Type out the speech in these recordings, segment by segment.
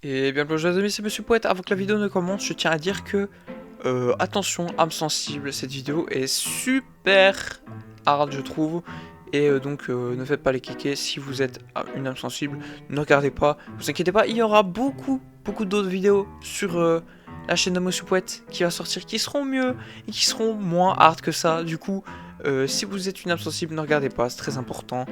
Et bien bonjour les amis, c'est Monsieur Poète. Avant que la vidéo ne commence, je tiens à dire que attention, âme sensible, cette vidéo est super hard je trouve. Et donc ne faites pas les cliquer si vous êtes une âme sensible, ne regardez pas, vous inquiétez pas, il y aura beaucoup d'autres vidéos sur la chaîne de Monsieur Poète qui va sortir, qui seront mieux et qui seront moins hard que ça. Du coup, si vous êtes une âme sensible, ne regardez pas, c'est très important.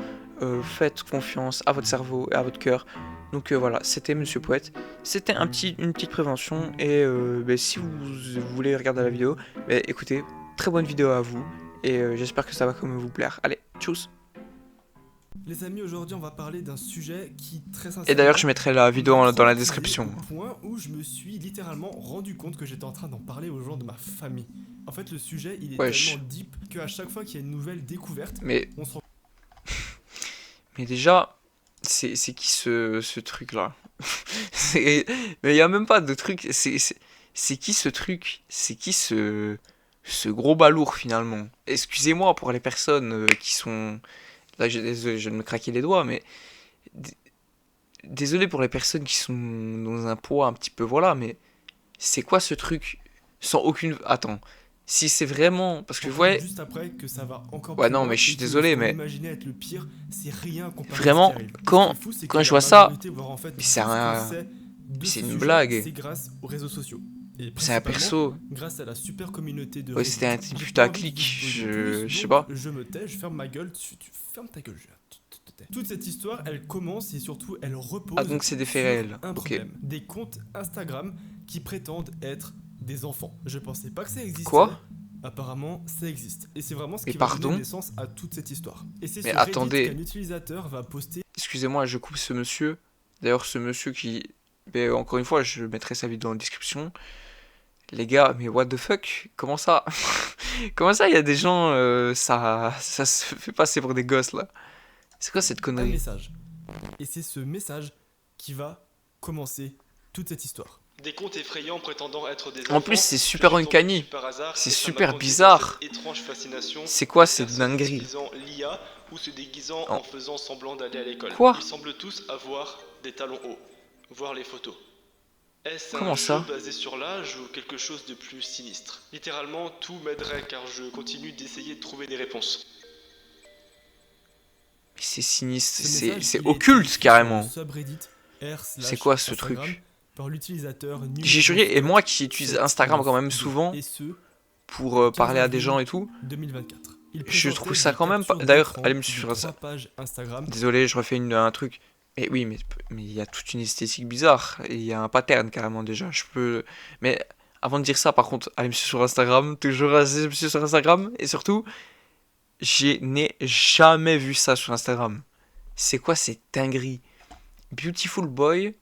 Faites confiance à votre cerveau et à votre cœur. Donc voilà, c'était Monsieur Poète. C'était une petite prévention. Et si vous voulez regarder la vidéo, écoutez, très bonne vidéo à vous. Et j'espère que ça va quand même vous plaire. Allez, tchuss. Les amis, aujourd'hui on va parler d'un sujet qui très sincèrement... Et d'ailleurs je mettrai la vidéo dans la description. Au point où je me suis littéralement rendu compte que j'étais en train d'en parler aux gens de ma famille. En fait le sujet il est tellement deep qu'à chaque fois qu'il y a une nouvelle découverte, on se rend... Mais déjà, c'est qui ce truc là? Mais il y a même pas de truc, c'est qui ce truc? C'est qui ce gros balourd finalement? Excusez-moi pour les personnes qui sont... Là désolé, je vais me craquer les doigts, mais... Désolé pour les personnes qui sont dans un poids un petit peu, voilà, mais... C'est quoi ce truc? Sans aucune... Attends, si c'est vraiment... Parce que ouais... Juste après que ça va encore ouais non mais je suis désolé, mais... Être le pire, c'est rien vraiment, quand je vois ça... Mais c'est un... C'est une blague. C'est grâce aux réseaux sociaux. C'est un perso. Grâce à la super communauté de... Ouais, c'était un type putaclic, je sais pas. Je me tais, je ferme ma gueule, tu fermes ta gueule, tu te tais. Toute cette histoire, elle commence et surtout elle repose... Ah donc c'est des faits réels, un problème. Des comptes Instagram qui prétendent être des enfants. Je pensais pas que ça existait. Quoi? Apparemment, ça existe. Et c'est vraiment ce mais qui va donner naissance à toute cette histoire. Et c'est mais sur attendez. Reddit qu'un utilisateur va poster... Excusez-moi, je coupe ce monsieur. D'ailleurs, ce monsieur qui... Mais encore une fois, je mettrai sa vidéo dans la description. Les gars, mais what the fuck? Comment ça? Comment ça, il y a des gens... ça se fait passer pour des gosses, là. C'est quoi cette connerie? Un message. Et c'est ce message qui va commencer toute cette histoire. Des contes effrayants prétendant être des enfants. En plus, c'est super uncanny. C'est super bizarre. C'est quoi cette dinguerie? Ou se déguisant en faisant semblant d'aller à l'école. Quoi? Ils semblent tous avoir des talons hauts. Voir les photos. Est-ce un jeu basé sur l'âge ou quelque chose de plus sinistre? Littéralement, tout m'aiderait car je continue d'essayer de trouver des réponses. Mais c'est sinistre, c'est occulte carrément. C'est quoi ce truc? J'ai juré, et moi qui utilise Instagram quand même souvent pour parler à des gens et tout, 2024. je trouve ça quand même pas... D'ailleurs, allez me suivre ça. Désolé, je refais un truc. Mais oui, mais il y a toute une esthétique bizarre. Et il y a un pattern carrément déjà. Je peux... Mais avant de dire ça, par contre, allez me suivre sur Instagram. Toujours allez me suivre sur Instagram. Et surtout, je n'ai jamais vu ça sur Instagram. C'est quoi cette dinguerie? Beautiful boy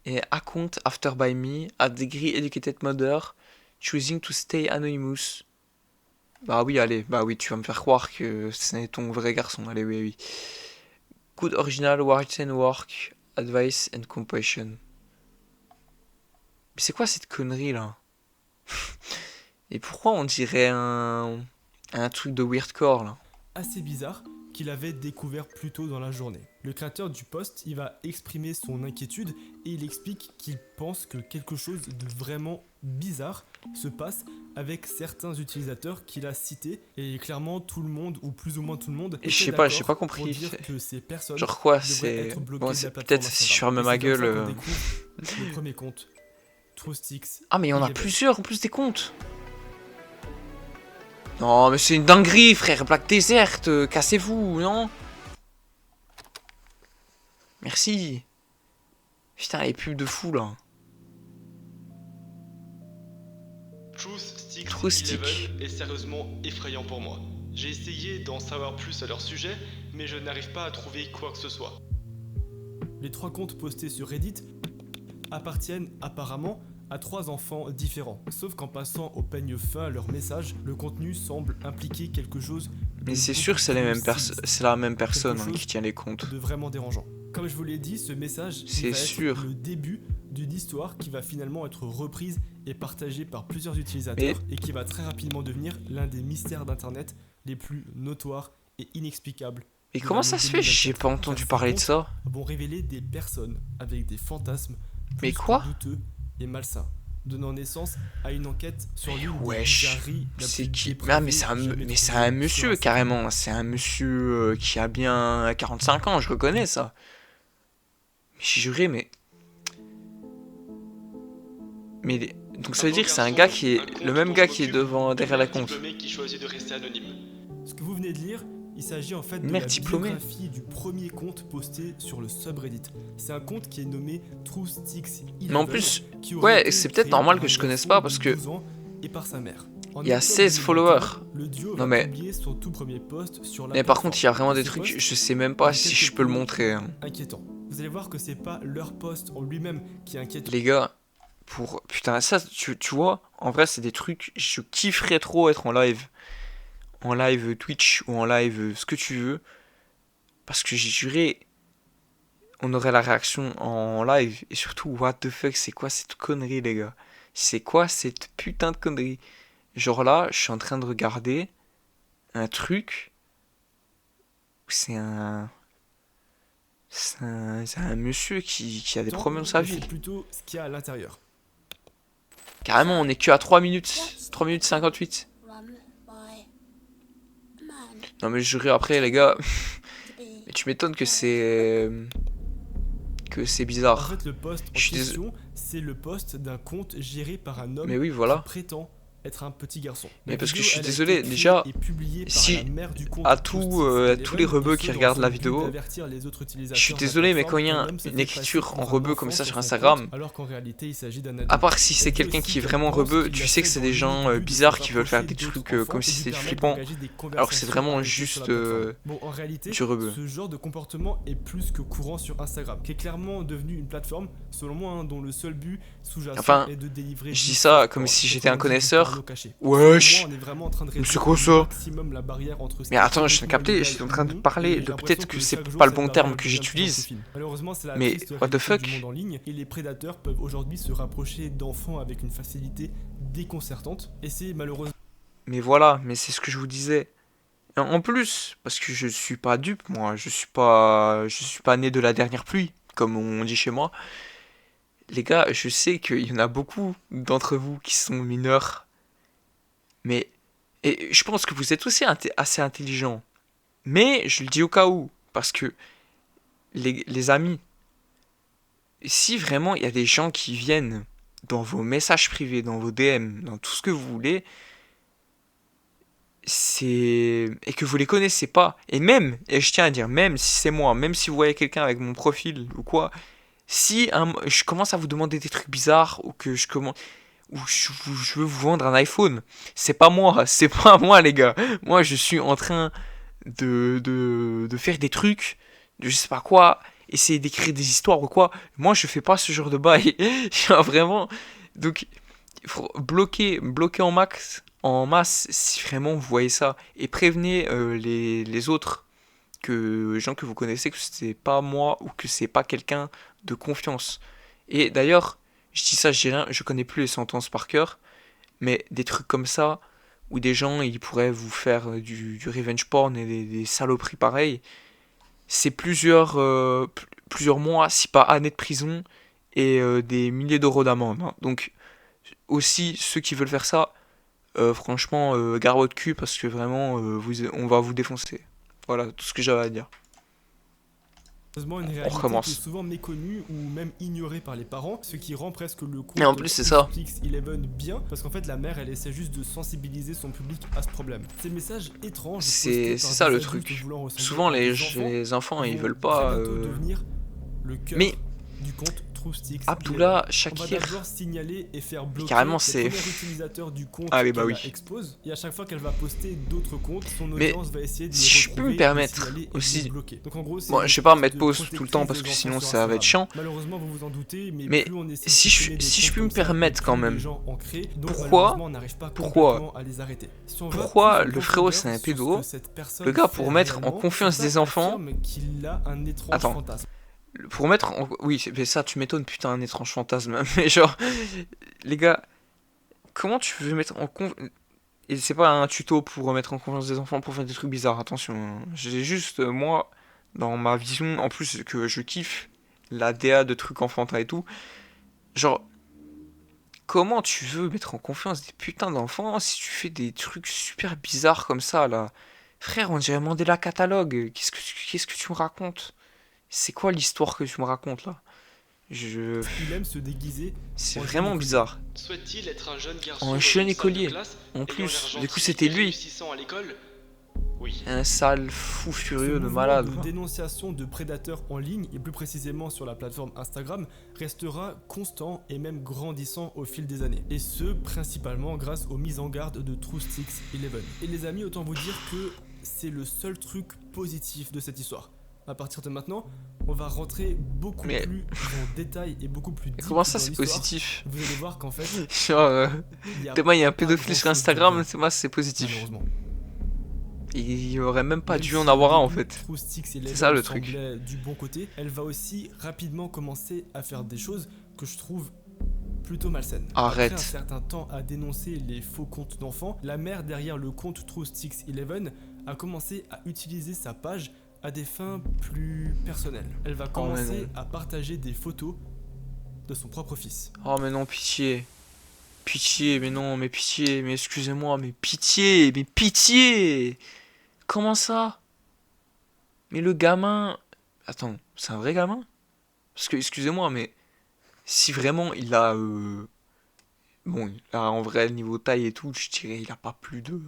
et account after by me, a degree educated mother, choosing to stay anonymous. Bah oui, allez, bah oui, tu vas me faire croire que c'est ton vrai garçon. Allez, oui, oui. Good original words and work, advice and compassion. Mais c'est quoi cette connerie là? Et pourquoi on dirait un truc de weirdcore là? Assez bizarre qu'il avait découvert plus tôt dans la journée. Le créateur du post, il va exprimer son inquiétude et il explique qu'il pense que quelque chose de vraiment bizarre se passe avec certains utilisateurs qu'il a cités et clairement tout le monde ou plus ou moins tout le monde j'ai pas compris que ces personnes genre quoi c'est bon, peut-être si je ferme ma gueule le premier compte Troustix. Ah mais il y en a plusieurs en plus des comptes. Non mais c'est une dinguerie frère, Black Desert, cassez-vous, non? Merci. Putain les pubs de fou là. Troustic est sérieusement effrayant pour moi. J'ai essayé d'en savoir plus à leur sujet, mais je n'arrive pas à trouver quoi que ce soit. Les 3 comptes postés sur Reddit appartiennent apparemment à 3 enfants différents. Sauf qu'en passant au peigne fin leur message, le contenu semble impliquer quelque chose... Mais c'est sûr que c'est la même personne hein, qui tient les comptes. De vraiment dérangeant. Comme je vous l'ai dit, ce message c'est sûr. Être le début d'une histoire qui va finalement être reprise et partagée par plusieurs utilisateurs et qui va très rapidement devenir l'un des mystères d'internet les plus notoires et inexplicables. Et comment ça se fait? J'ai pas entendu parler de ça. Vont révéler des personnes avec des fantasmes Mais plus que quoi? douteux et malsain, donnant naissance à une enquête sur l'une des Wesh, bizarreries la c'est plus qui? Ah, dépravée jamais mais c'est trouvée un sur monsieur Instagram. carrément. C'est un monsieur qui a bien 45 ans, je reconnais ça. Mais j'ai juré, donc ça Un veut beau dire que c'est un garçon, gars qui un est le compte même dont je gars qui est m'occupe, devant une derrière la mère compte. diplômée qui choisit de rester anonyme. Ce que vous venez de lire, il s'agit en fait de Mère la diplômée. biographie du premier compte posté sur le subreddit. C'est un compte qui est nommé TrueSticks11, Mais en plus, qui aurait ouais, été c'est peut-être créé normal par que un je connaisse garçon pas de parce que 12 ans et par sa mère. En il y a octobre 16 2021, followers. le duo Non va mais, publier son tout premier post sur la mais par contre, il y a plateforme. vraiment Dans des ce trucs, post, je sais même il y pas a si quelques je peux le points montrer, hein. inquiétants. Vous allez voir que c'est pas leur post en lui-même qui est inquiétant. Les gars, putain, ça, tu vois, en vrai, c'est des trucs, je kifferais trop être en live. En live Twitch ou en live ce que tu veux. Parce que j'ai juré, on aurait la réaction en live. Et surtout, what the fuck, c'est quoi cette connerie, les gars? C'est quoi cette putain de connerie? Genre là, je suis en train de regarder un truc où c'est un monsieur qui a des problèmes dans sa Mais vie. c'est plutôt ce qu'il y a à l'intérieur. Carrément, on est que à 3 minutes. 3 minutes 58. Non mais je jurais après, les gars. Mais tu m'étonnes que c'est En bizarre. fait, le post en Je suis désolé. question, c'est le post d'un compte géré par un homme Mais oui, qui voilà. prétend être un petit garçon. Mais La parce que vidéo, je suis elle a désolé, été créée déjà, et publiée par si la mère du compte à tous les rebeux qui regardent la vidéo, je suis désolé, mais quand il y a une écriture en rebeu comme ça sur Instagram, alors qu'en réalité, il s'agit d'un à part si c'est quelqu'un qui est vraiment rebeu, tu sais que c'est des gens bizarres qui veulent faire des trucs comme si c'était du flippant, alors que c'est vraiment juste Bon, en réalité, du rebeu. ce genre de comportement est plus que courant sur Instagram, qui est clairement devenu une plateforme, selon moi, hein, dont le seul but sous-jacent Enfin, est de délivrer. je dis ça comme si j'étais un connaisseur. Wesh, mais c'est quoi ça? Mais attends, je t'ai capté, j'étais en train de parler de peut-être que c'est pas le bon terme que j'utilise. Malheureusement, c'est la Mais triste what the réalité fuck? du monde en ligne, et les prédateurs peuvent aujourd'hui se rapprocher d'enfants avec une facilité déconcertante, et c'est malheureusement Mais voilà, mais c'est ce que je vous disais. En plus, parce que je suis pas dupe, moi, je suis pas né de la dernière pluie, comme on dit chez moi. Les gars, je sais qu'il y en a beaucoup d'entre vous qui sont mineurs, mais et je pense que vous êtes aussi assez intelligents. Mais je le dis au cas où, parce que les amis, si vraiment il y a des gens qui viennent dans vos messages privés, dans vos DM, dans tout ce que vous voulez, et que vous les connaissez pas, et je tiens à dire, même si c'est moi, même si vous voyez quelqu'un avec mon profil ou quoi, si je commence à vous demander des trucs bizarres ou que je veux vous vendre un iPhone, c'est pas moi, c'est pas moi les gars. Moi je suis en train de faire des trucs, de je sais pas quoi, essayer d'écrire des histoires ou quoi. Moi je fais pas ce genre de bail. Vraiment. Donc il faut bloquer en masse si vraiment vous voyez ça. Et prévenez les autres gens que vous connaissez que c'est pas moi ou que c'est pas quelqu'un de confiance. Et d'ailleurs, je dis ça, je dis rien, je connais plus les sentences par cœur, mais des trucs comme ça, où des gens ils pourraient vous faire du revenge porn et des saloperies pareilles, c'est plusieurs mois, si pas années de prison et des milliers d'euros d'amende, hein. Donc aussi ceux qui veulent faire ça, franchement, gare votre cul parce que vraiment, on va vous défoncer. Voilà tout ce que j'avais à dire. une On réalité qui est recommence. souvent méconnue ou même ignorée par les parents, ce qui rend presque le compte Et en plus, c'est ça. X11 bien, parce qu'en fait la mère elle essaie juste de sensibiliser son public à ce problème. Ces messages étranges C'est postés par ça des le adultes truc. voulant ressembler Souvent à des les enfants ils vont veulent très pas. bientôt devenir le cœur Mais du compte TrueSticks11. Abdullah On va Shakir, d'abord signaler et faire bloquer carrément le c'est. premier utilisateur du compte Allez bah qu'elle oui. expose, et à chaque fois qu'elle va poster d'autres comptes, son Mais audience va essayer de si les je peux me retrouver, permettre les signaler et aussi. les bloquer. Donc en gros, c'est Bon, une je vais pas espèce mettre de pause tout le protectrice temps parce des que enfants sinon sur ça va être Instagram. chiant. Malheureusement, vous vous en doutez, mais Mais plus on essaie si de supprimer des je comptes puis me comme ça, permettre plus quand les même, gens en créent, donc pourquoi malheureusement, on n'arrive pas pourquoi complètement à les arrêter. Si on va pourquoi plus en le frérot c'est profondeur un sur ce pédo, que cette personne le gars fait pour mettre en réellement, confiance cet des homme enfants. affirme qu'il a un étrange Attends, fantasme. pour mettre en. Oui, mais ça tu m'étonnes, putain, un étrange fantasme. Mais genre, les gars, comment tu veux mettre en confiance. Et c'est pas un tuto pour mettre en confiance des enfants pour faire des trucs bizarres, attention, hein. J'ai juste, moi, dans ma vision, en plus que je kiffe la DA de trucs enfantins et tout, Genre, comment tu veux mettre en confiance des putains d'enfants si tu fais des trucs super bizarres comme ça, là? Frère, on dirait Mandela Catalogue. Qu'est-ce que tu me racontes? C'est quoi l'histoire que tu me racontes, là? Je... Il aime se déguiser C'est en jeune vraiment écolier. bizarre. Souhaite-t-il être un jeune garçon En dans jeune une salle de écolier. classe, En ayant l'air plus, du coup, gentil c'était et lui. réussissant à l'école? Oui. Un sale fou Ce furieux de mouvement malade. de dénonciation de prédateurs en ligne, et plus précisément sur la plateforme Instagram, restera constant et même grandissant au fil des années. Et ce, principalement grâce aux mises en garde de TrueSticks11. Et les amis, autant vous dire que c'est le seul truc positif de cette histoire. À partir de maintenant, on va rentrer beaucoup Mais plus en détail et beaucoup plus deep comment ça, dans c'est l'histoire. positif? Vous allez voir qu'en fait, Genre, il y a demain, il y a un pas pédophile sur grand-chose Instagram, dedans, c'est moi, c'est positif. malheureusement. Il aurait même pas Même dû si en au avoir un, en début, fait. TrueSticks11 C'est ça, le truc. semblait du bon côté, elle va aussi rapidement commencer à faire des choses que je trouve plutôt malsaines. Après un Arrête. certain temps à dénoncer les faux comptes d'enfants, la mère derrière le compte TrueSticks11 a commencé à utiliser sa page à des fins plus personnelles. Elle va Oh, mais commencer non. à partager des photos de son propre fils. Oh, mais non, pitié. Pitié, mais non, mais pitié, mais excusez-moi, mais pitié! Comment ça? Mais le gamin... Attends, c'est un vrai gamin? Parce que, excusez-moi, mais si vraiment il a... Bon, il a en vrai le niveau taille et tout, je dirais il a pas plus de...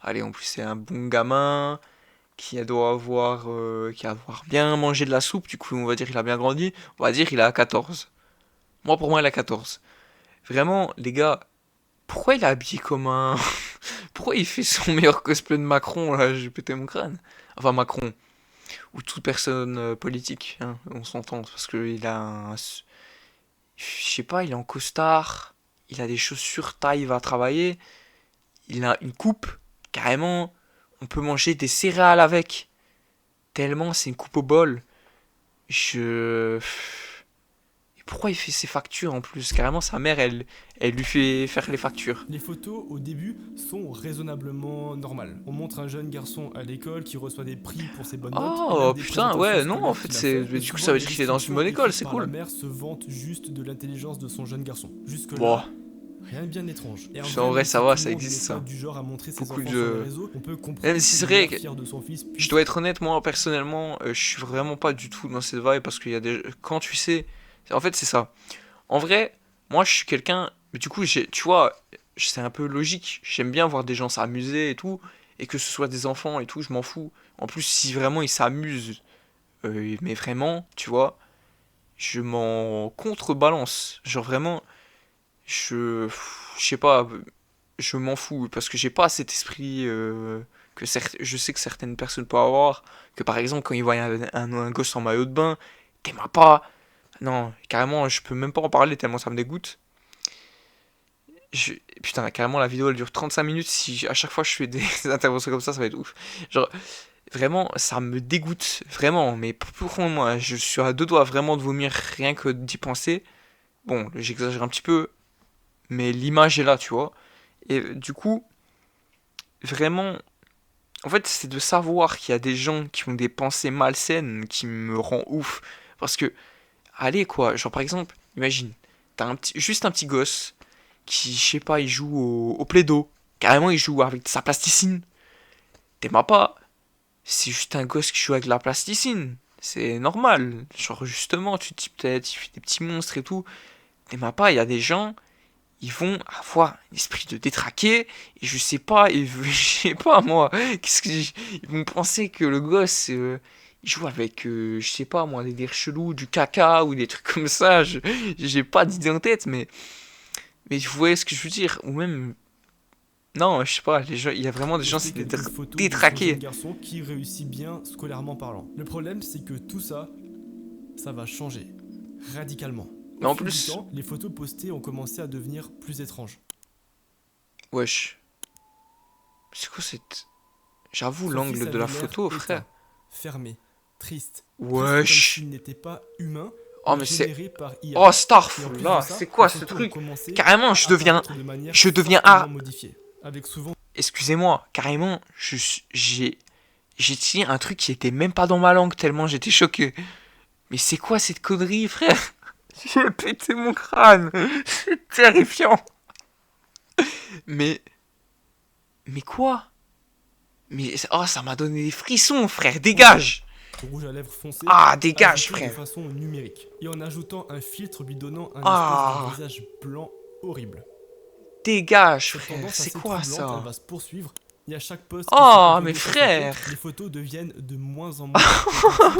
Allez, en plus c'est un bon gamin, qui doit avoir bien mangé de la soupe, du coup on va dire qu'il a bien grandi, on va dire qu'il a 14. Moi pour moi il a 14. Vraiment, les gars, pourquoi il est habillé comme un... Pourquoi il fait son meilleur cosplay de Macron, là, j'ai pété mon crâne. Enfin Macron, ou toute personne politique, hein, on s'entend, parce qu'il a un... Je sais pas, il est en costard, il a des chaussures taille, il va travailler, il a une coupe, carrément, on peut manger des céréales avec, tellement c'est une coupe au bol. Je... Et pourquoi il fait ses factures en plus? Carrément, sa mère, elle lui fait faire les factures. Les photos au début sont raisonnablement normales. On montre un jeune garçon à l'école qui reçoit des prix pour ses bonnes notes, et même Oh des putain, présentations ouais, non, en scolaires fait, qu'il a c'est. fait. Mais Et du coup, souvent, ça veut les dire qu'il est dans une descriptions bonne école, écrites c'est par la cool. mère se vantent juste de l'intelligence de son jeune garçon. Bon, Jusque-là, rien de bien étrange. Et en vrai, même ça si va, tout le ça monde existe n'est pas ça. du genre à montrer ses Beaucoup enfants sur les de. réseaux, on peut Même comprendre si c'est qu'une vrai mère que. fière de son fils Je puisse... dois être honnête, moi, personnellement, je suis vraiment pas du tout dans cette vibe parce qu'il y a des. Quand tu sais. En fait, c'est ça. En vrai, moi, je suis quelqu'un. Mais du coup, tu vois, c'est un peu logique. J'aime bien voir des gens s'amuser et tout. Et que ce soit des enfants et tout, je m'en fous. En plus, si vraiment ils s'amusent, mais vraiment, tu vois, je m'en contrebalance. Genre vraiment, je sais pas, je m'en fous parce que j'ai pas cet esprit je sais que certaines personnes peuvent avoir. Que par exemple, quand ils voient un gosse en maillot de bain, t'aimeras pas. Non, carrément, je peux même pas en parler tellement ça me dégoûte. Je- Putain, carrément, la vidéo elle dure 35 minutes. Si à chaque fois je fais des interventions comme ça va être ouf. Genre, vraiment, ça me dégoûte. Vraiment, mais pour moi, je suis à deux doigts vraiment de vomir rien que d'y penser. Bon, j'exagère un petit peu, mais l'image est là, tu vois. Et du coup, vraiment, en fait, c'est de savoir qu'il y a des gens qui ont des pensées malsaines qui me rend ouf. Parce que, allez quoi, genre par exemple, imagine, juste un petit gosse qui, je sais pas, il joue au Play-Doh. Carrément, il joue avec sa plasticine. T'aimes pas, c'est juste un gosse qui joue avec la plasticine. C'est normal. Genre, justement, tu te dis peut-être, il fait des petits monstres et tout. T'aimes pas, il y a des gens, ils vont avoir un esprit de détraqué. Et je sais pas, je sais pas moi. Ils vont penser que le gosse, il joue avec, je sais pas moi, des délires chelous, du caca ou des trucs comme ça. J'ai pas d'idée en tête, mais vous voyez ce que je veux dire. Ou même, non, je sais pas, les gens, il y a vraiment des gens, Poster c'est des quelques photos de son jeune détraqués. garçon qui réussit bien scolairement parlant. Le problème, c'est que tout ça, ça va changer radicalement. Mais Au en fil du plus, temps, les photos postées ont commencé à devenir plus étranges. wesh, c'est quoi cette... J'avoue, Son fils l'angle de la avait l'air photo, frère. éteint, fermé, triste, presque comme Wesh. s'il n'était pas humain, Oh, mais mais c'est... généré par IA. Oh, Et en Starful, plus de là, ça, c'est quoi les ce photos ont truc? commencé Carrément, à apparaître de manière je deviens fortement modifiée, avec souvent excusez-moi, carrément, j'ai tiré un truc qui était même pas dans ma langue tellement j'étais choqué. Mais c'est quoi cette connerie, frère? J'ai pété mon crâne. C'est terrifiant. Mais... Mais quoi? Mais... Oh, ça m'a donné des frissons, frère. Dégage. Rouge à lèvres foncé, Ah, dégage, ajouté frère. de façon numérique, et en ajoutant un filtre lui donnant un Ah. espèce de visage blanc horrible. Dégage, Cette frère. tendance C'est assez quoi troublante, ça? elle va se poursuivre, et à chaque post Oh, mais frère. les photos deviennent de moins en moins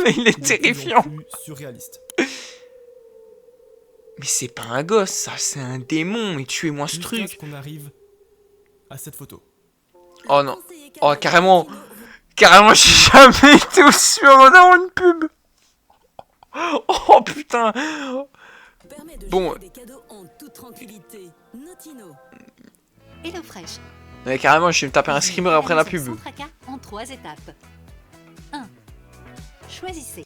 Mais il est et de plus en terrifiant. plus surréalistes. Mais c'est pas un gosse, ça. C'est un démon. Mais tuez-moi ce Jusqu'à truc. ce qu'on arrive à cette photo. Oh non. Oh, carrément. Carrément, j'ai jamais été aussi heureux d'avoir une pub. Oh putain. Bon. Des cadeaux en toute tranquillité. Notino. Hello Fresh. Mais carrément, je vais me taper un screamer après la pub. Sans tracas en 3 étapes. 1. Choisissez.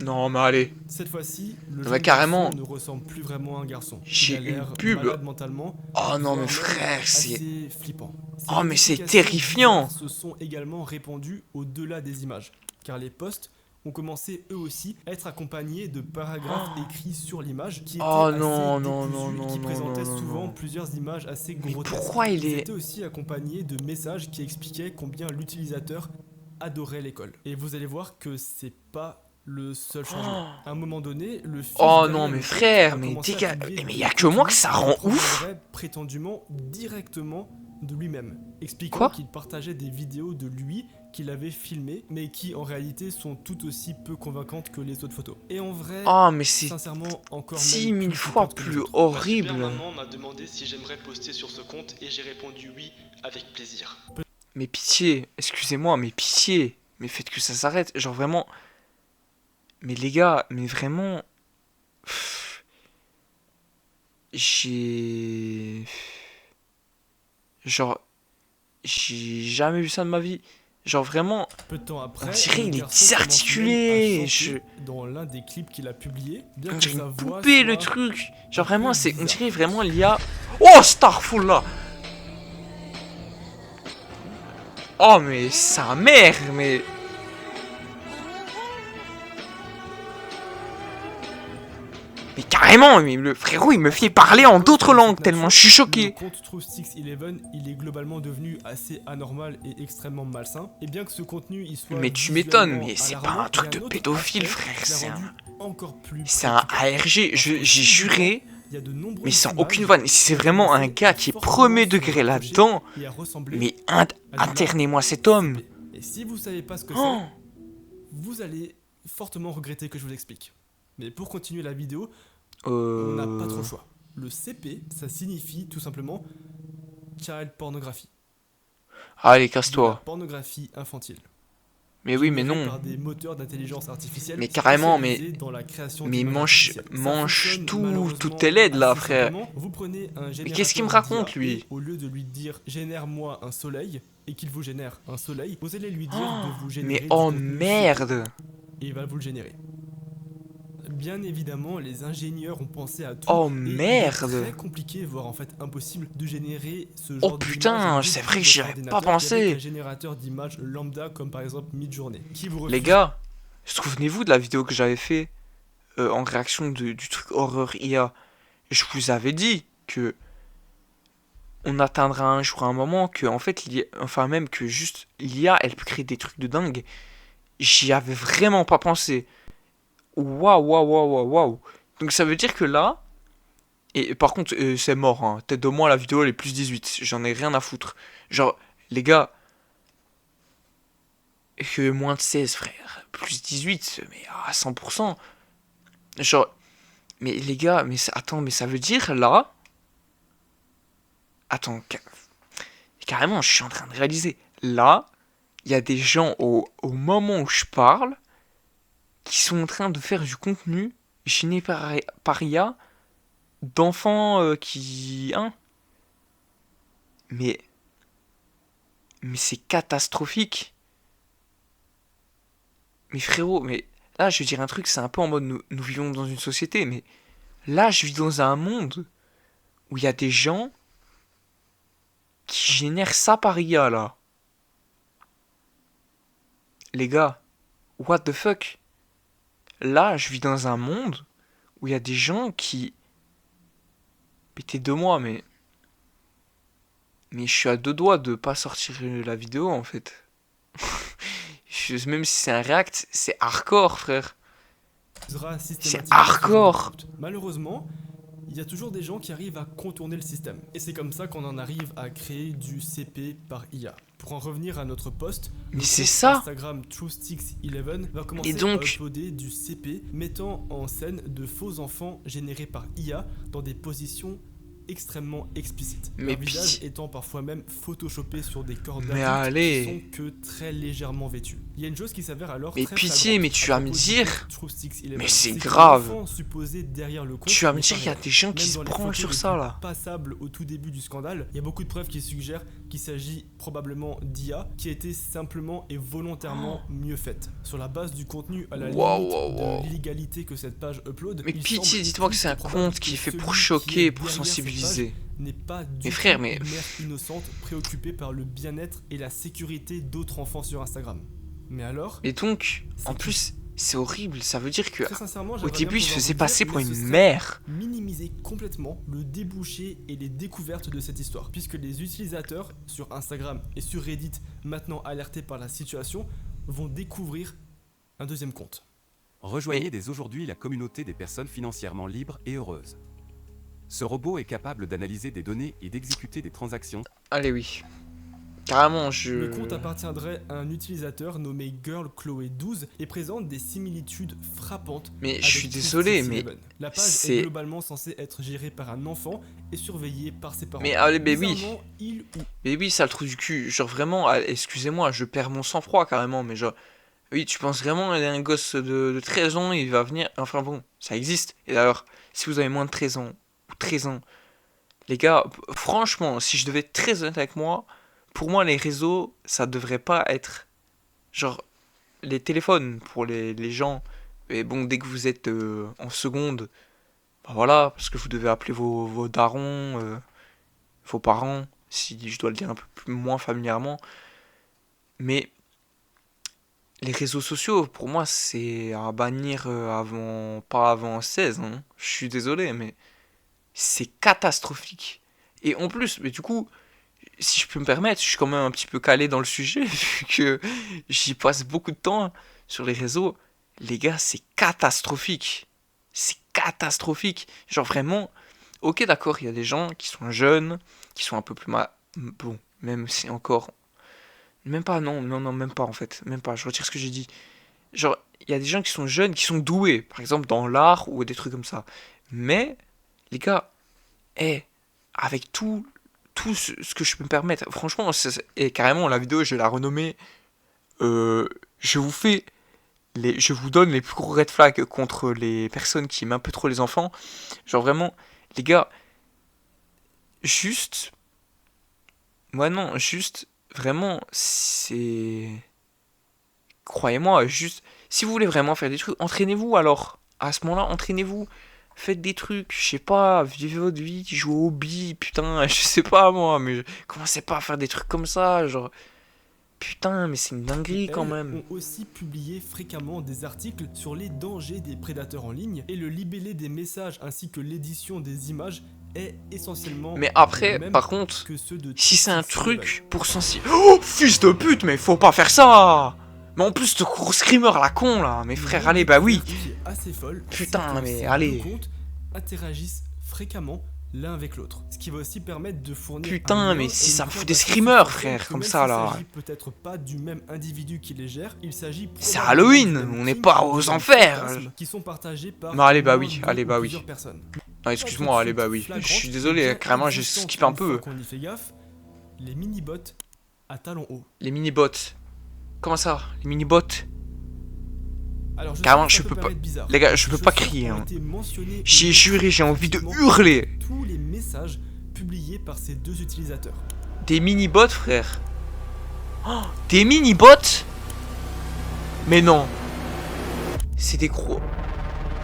Non, mais allez. Cette fois-ci, le mais jeune carrément. garçon ne ressemble plus vraiment à un garçon. J'ai Il a une l'air pub. malade mentalement. Oh non, voire mais même frère, c'est... assez flippant. Ces Oh, mais c'est notifications terrifiant. bizarres se sont également répandues au-delà des images, car les posts ont commencé eux aussi à être accompagnés de paragraphes écrits sur l'image qui étaient Oh assez non, décousus non, non, et non, qui non, présentaient non, souvent non. plusieurs images assez Mais grotesques. pourquoi il Ils est... étaient aussi accompagnés de messages qui expliquaient combien l'utilisateur adorait l'école. Et vous allez voir que c'est pas le seul changement. À un moment donné, le fils Oh derrière non, le mais compte frère, a mais commencé à dégage. publier Mais des y a que moi que ça rend contenus qui ouf. proviendraient prétendument directement de lui-même, expliquant Quoi qu'il partageait des vidéos de lui qu'il avait filmées, mais qui en réalité sont tout aussi peu convaincantes que les autres photos. Et en vrai, Oh, mais c'est sincèrement, encore 10 même 000 plus fois flippante que les plus autres. Oh. Ma horrible. super Maman m'a demandé si j'aimerais poster sur ce compte et j'ai répondu oui avec plaisir. Mais pitié, excusez-moi, mais pitié. Mais faites que ça s'arrête. Genre vraiment... Mais les gars, mais vraiment... Pff, J'ai... Genre... J'ai jamais vu ça de ma vie. Genre vraiment... Peu de temps après, On dirait le il est garçon désarticulé, commence même à chanter dans l'un des clips qu'il a publié, bien On que dirait sa une voix poupée le soit truc. Genre un vraiment, peu c'est... On bizarre. dirait vraiment l'IA... Oh, Starfall là. Oh mais sa mère, mais... Mais carrément, mais le frérot il me fait parler en d'autres langues tellement je suis Le choqué. compte Truth611, il est globalement devenu assez anormal et extrêmement malsain. Et bien que ce contenu il soit Mais tu m'étonnes, visuellement mais c'est alarmant, pas un truc il y a de autre pédophile, aspect frère, qui l'a c'est rendu encore plus C'est un préoccupant. ARG, j'ai juré, Il y a de nombreuses mais sans images aucune vanne. Si c'est vraiment un gars qui est fortement premier se degré rapprocher là-dedans, et à ressembler mais à du internez-moi cet homme. CP. Et si vous savez pas ce que Oh. c'est, vous allez fortement regretter que je vous explique. Mais pour continuer la vidéo, on n'a pas trop le choix. Le CP, ça signifie tout simplement Child Pornography. Allez, De la casse-toi. pornographie infantile. Mais oui, mais Générée non. Par des moteurs d'intelligence artificielle. Mais carrément, spécialisés dans la création Mais d'images mange, artificielles. Ça mange fonctionne tout, malheureusement toute l'aide là, assez frère. simplement. Vous prenez un qu'est-ce qu'il me générateur raconte, d'IA lui et au lieu de lui dire génère-moi un soleil et qu'il vous génère un soleil, vous allez lui dire de vous générer Mais du oh contenu merde. et il va vous le générer. Bien évidemment, les ingénieurs ont pensé à tout. Oh, et merde. Il est très compliqué, voire en fait impossible, de générer ce Oh, genre putain, d'image c'est depuis vrai que j'y votre avais ordinateur pas pensé. qu'avec un générateur d'images lambda comme par exemple Midjourney. Qui vous Les refuse gars, souvenez-vous de la vidéo que j'avais fait en réaction du truc horreur IA. Je vous avais dit que on atteindra un jour un moment que en fait enfin même que juste l'IA elle peut créer des trucs de dingue. J'y avais vraiment pas pensé. Waouh waouh waouh waouh waouh. Donc ça veut dire que là et par contre c'est mort hein. Tête de moi la vidéo elle est plus 18, j'en ai rien à foutre. Genre les gars que moins de 16 frère, plus 18 mais à 100%. Genre mais les gars, mais attends, mais ça veut dire là attends, carrément, je suis en train de réaliser. Là, il y a des gens au moment où je parle qui sont en train de faire du contenu généré par IA d'enfants qui... Hein mais c'est catastrophique. Mais frérot, mais là, je vais dire un truc, c'est un peu en mode nous vivons dans une société, mais là, je vis dans un monde où il y a des gens qui génèrent ça par IA, là. Les gars, what the fuck? là, je vis dans un monde où il y a des gens qui... Pétez de moi, mais je suis à 2 doigts de pas sortir la vidéo, en fait. Même si c'est un react, c'est hardcore, frère. C'est hardcore. Malheureusement, il y a toujours des gens qui arrivent à contourner le système. Et c'est comme ça qu'on en arrive à créer du CP par IA. Pour en revenir à notre post, mais c'est ça. Instagram TrueSticks11 va commencer et donc... à uploader du CP mettant en scène de faux enfants générés par IA dans des positions extrêmement explicites. Mais leur visage étant parfois même photoshopé sur des corps mais d'adultes allez. qui sont que très légèrement vêtus. Il y a une chose qui s'avère alors mais très pitié, mais tu vas me dire... TrueSticks11, Mais c'est grave. Derrière le compte, Tu vas me dire qu'il y a des gens qui se branlent sur ça, là. Passable au tout début du scandale, il y a beaucoup de preuves qui suggèrent qu'il s'agit probablement d'IA qui a été simplement et volontairement mieux faite. Sur la base du contenu à la limite de l'illégalité que cette page upload. Mais pitié, dites-moi que c'est un compte qui est fait pour choquer, pour sensibiliser. N'est pas du tout une mère innocente préoccupée par le bien-être et la sécurité d'autres enfants sur Instagram. Mais alors... Et donc, en plus, c'est horrible, ça veut dire que au début, il se faisait passer pour une mère. Minimiser complètement le débouché et les découvertes de cette histoire, puisque les utilisateurs sur Instagram et sur Reddit, maintenant alertés par la situation, vont découvrir un deuxième compte. Rejoignez dès aujourd'hui la communauté des personnes financièrement libres et heureuses. Ce robot est capable d'analyser des données et d'exécuter des transactions. Allez, oui. Carrément, Le compte appartiendrait à un utilisateur nommé GirlChloé12 et présente des similitudes frappantes. Mais je suis désolé, mais la page est globalement censée être gérée par un enfant et surveillée par ses parents. Mais allez, mais oui. Mais oui, ça le trou du cul. Genre vraiment, excusez-moi, je perds mon sang-froid carrément, mais genre... Oui, tu penses vraiment, il y a un gosse de 13 ans, il va venir... Enfin bon, ça existe. Et d'ailleurs, si vous avez moins de 13 ans, ou 13 ans, les gars, franchement, si je devais être très honnête avec moi... Pour moi, les réseaux, ça devrait pas être genre les téléphones pour les gens. Et bon, dès que vous êtes en seconde, bah voilà, parce que vous devez appeler vos darons, vos parents, si je dois le dire un peu moins familièrement. Mais les réseaux sociaux, pour moi, c'est à bannir pas avant 16. Hein. Je suis désolé, mais c'est catastrophique. Et en plus, mais du coup... Si je peux me permettre, je suis quand même un petit peu calé dans le sujet, vu que j'y passe beaucoup de temps sur les réseaux. Les gars, c'est catastrophique. C'est catastrophique. Genre vraiment, ok d'accord, il y a des gens qui sont jeunes, qui sont un peu plus bon, même si encore... Même pas, non, même pas en fait. Même pas, je retire ce que j'ai dit. Genre, il y a des gens qui sont jeunes, qui sont doués, par exemple dans l'art ou des trucs comme ça. Mais, les gars, avec tout ce que je peux me permettre. Franchement, et carrément, la vidéo, je vais la renommer. Je vous donne les plus gros red flags contre les personnes qui aiment un peu trop les enfants. Genre vraiment, les gars, juste, vraiment, c'est... Croyez-moi, juste, si vous voulez vraiment faire des trucs, entraînez-vous alors. À ce moment-là, entraînez-vous. Faites des trucs, je sais pas, vivez votre vie, jouez au hobby, putain, je sais pas moi, mais commencez pas à faire des trucs comme ça, genre... Putain, mais c'est une dinguerie quand même. Ont aussi publié fréquemment des articles sur les dangers des prédateurs en ligne, et le libellé des messages ainsi que l'édition des images est essentiellement... Mais après, par contre, si c'est un truc pour sensibiliser... Oh, fils de pute, mais faut pas faire ça! Mais en plus, ce gros screamer à la con là, mes frères, allez, bah oui. Assez folle, putain, mais allez. Les comptes interagissent fréquemment l'un avec l'autre, ce qui va aussi permettre de fournir. Putain, mais si ça me fout des screamers, frère, comme ça là. Peut-être pas du même individu qui les gère, il s'agit. C'est Halloween, on n'est pas aux enfers. Qui sont partagés par. Non, allez, bah oui, personnes. Non, excuse-moi, allez, bah oui. Je suis désolé, carrément, j'ai skippé un peu. Qu'on y fait gaffe, les mini-bots à talons hauts. Les mini-bots. Comment ça, les mini-bots? Alors, carrément, je peux pas. Les gars, je peux pas crier. Hein. J'ai juré, j'ai envie de hurler. Tous les messages publiés par ces deux utilisateurs. Des mini-bots, frère. Oh, des mini-bots? Mais non. C'est des gros.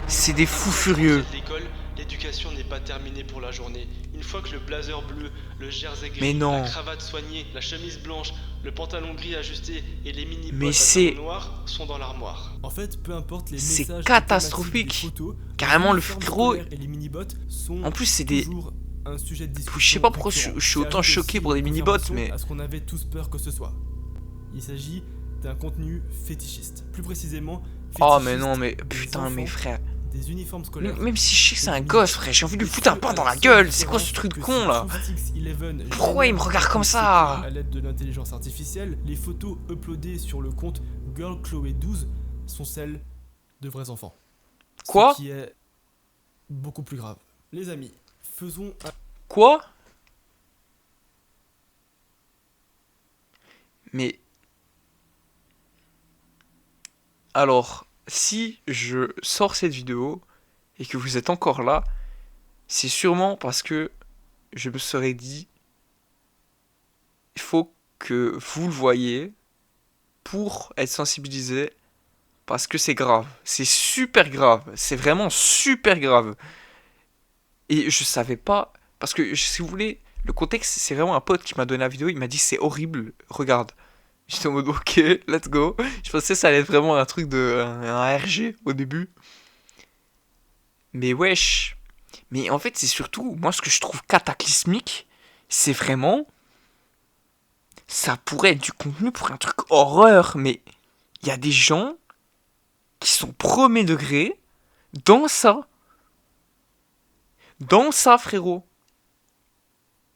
C'est des fous furieux. L'école, l'éducation n'est pas terminé pour la journée. Une fois que le blazer bleu, le jersey Mais gris, non. la cravate soignée, la chemise blanche, le pantalon gris ajusté et les mini Mais bottes à c'est- talons noirs sont dans l'armoire. En fait, peu importe les C'est messages catastrophique. automatiques des photos, Carrément, les le uniformes frérot- scolaires et les mini-bottes sont En plus, c'est des... toujours un sujet de discussion. Je sais pas pourquoi je récurrent. suis autant Qui ajoute choqué aussi pour des une mini-bots, confirmation mais... à ce qu'on avait tous peur que ce soit. Il s'agit d'un contenu fétichiste. Plus précisément, Oh mais fétichiste non, mais des putain, enfants, mais frère... des uniformes scolaires. Même si je sais que c'est un gosse, frère, j'ai envie de lui foutre un pain dans la gueule. C'est quoi ce truc con, là? Pourquoi il me regarde comme ça? À l'aide de l'intelligence artificielle, les photos uploadées sur le compte GirlChloé12 sont celles de vrais enfants. Quoi? Ce qui est beaucoup plus grave. Les amis, faisons un... Quoi? Mais... Alors, si je sors cette vidéo et que vous êtes encore là, c'est sûrement parce que je me serais dit, il faut que vous le voyez pour être sensibilisé, parce que c'est grave, c'est super grave, c'est vraiment super grave. Et je savais pas, parce que si vous voulez, le contexte, c'est vraiment un pote qui m'a donné la vidéo, il m'a dit c'est horrible, regarde. J'étais en mode ok, let's go. Je pensais que ça allait être vraiment un truc de un RG au début. Mais wesh. Mais en fait, c'est surtout, moi ce que je trouve cataclysmique, c'est vraiment... Ça pourrait être du contenu pour un truc horreur, mais il y a des gens qui sont premier degré dans ça. Dans ça, frérot.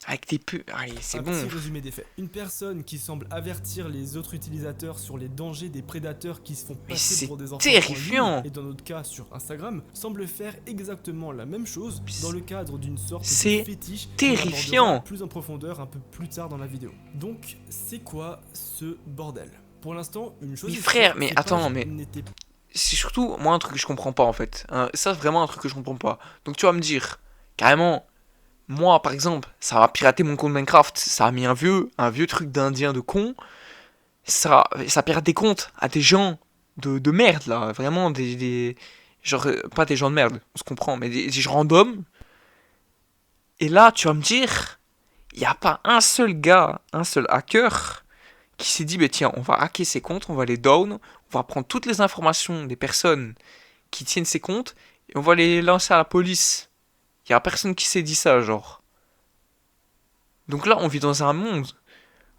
Avec tes pubs. Allez, c'est bon. petit résumé des faits. Une personne qui semble avertir les autres utilisateurs sur les dangers des prédateurs qui se font passer c'est pour des enfants terrifiant. en ligne, et dans notre cas sur Instagram, semble faire exactement la même chose dans le cadre d'une sorte C'est de fétiche qu'on terrifiant. abordera plus en profondeur un peu plus tard dans la vidéo. Donc, c'est quoi ce bordel? Pour l'instant, une chose Mais est frère, sûre, mais ces attends, pages mais- n'étaient C'est surtout, moi, un truc que je comprends pas, en fait. Hein, ça, c'est vraiment un truc que je comprends pas. Donc, tu vas me dire, carrément, moi, par exemple, ça va pirater mon compte Minecraft. Ça a mis un vieux truc d'indien de con. Ça pirate des comptes à des gens de merde, là. Vraiment, genre, pas des gens de merde, on se comprend, mais des gens random. Et là, tu vas me dire, il n'y a pas un seul gars, un seul hacker qui s'est dit, bah, tiens, on va hacker ces comptes, on va les down, on va prendre toutes les informations des personnes qui tiennent ces comptes et on va les lancer à la police. Il n'y a personne qui s'est dit ça, genre. Donc là, on vit dans un monde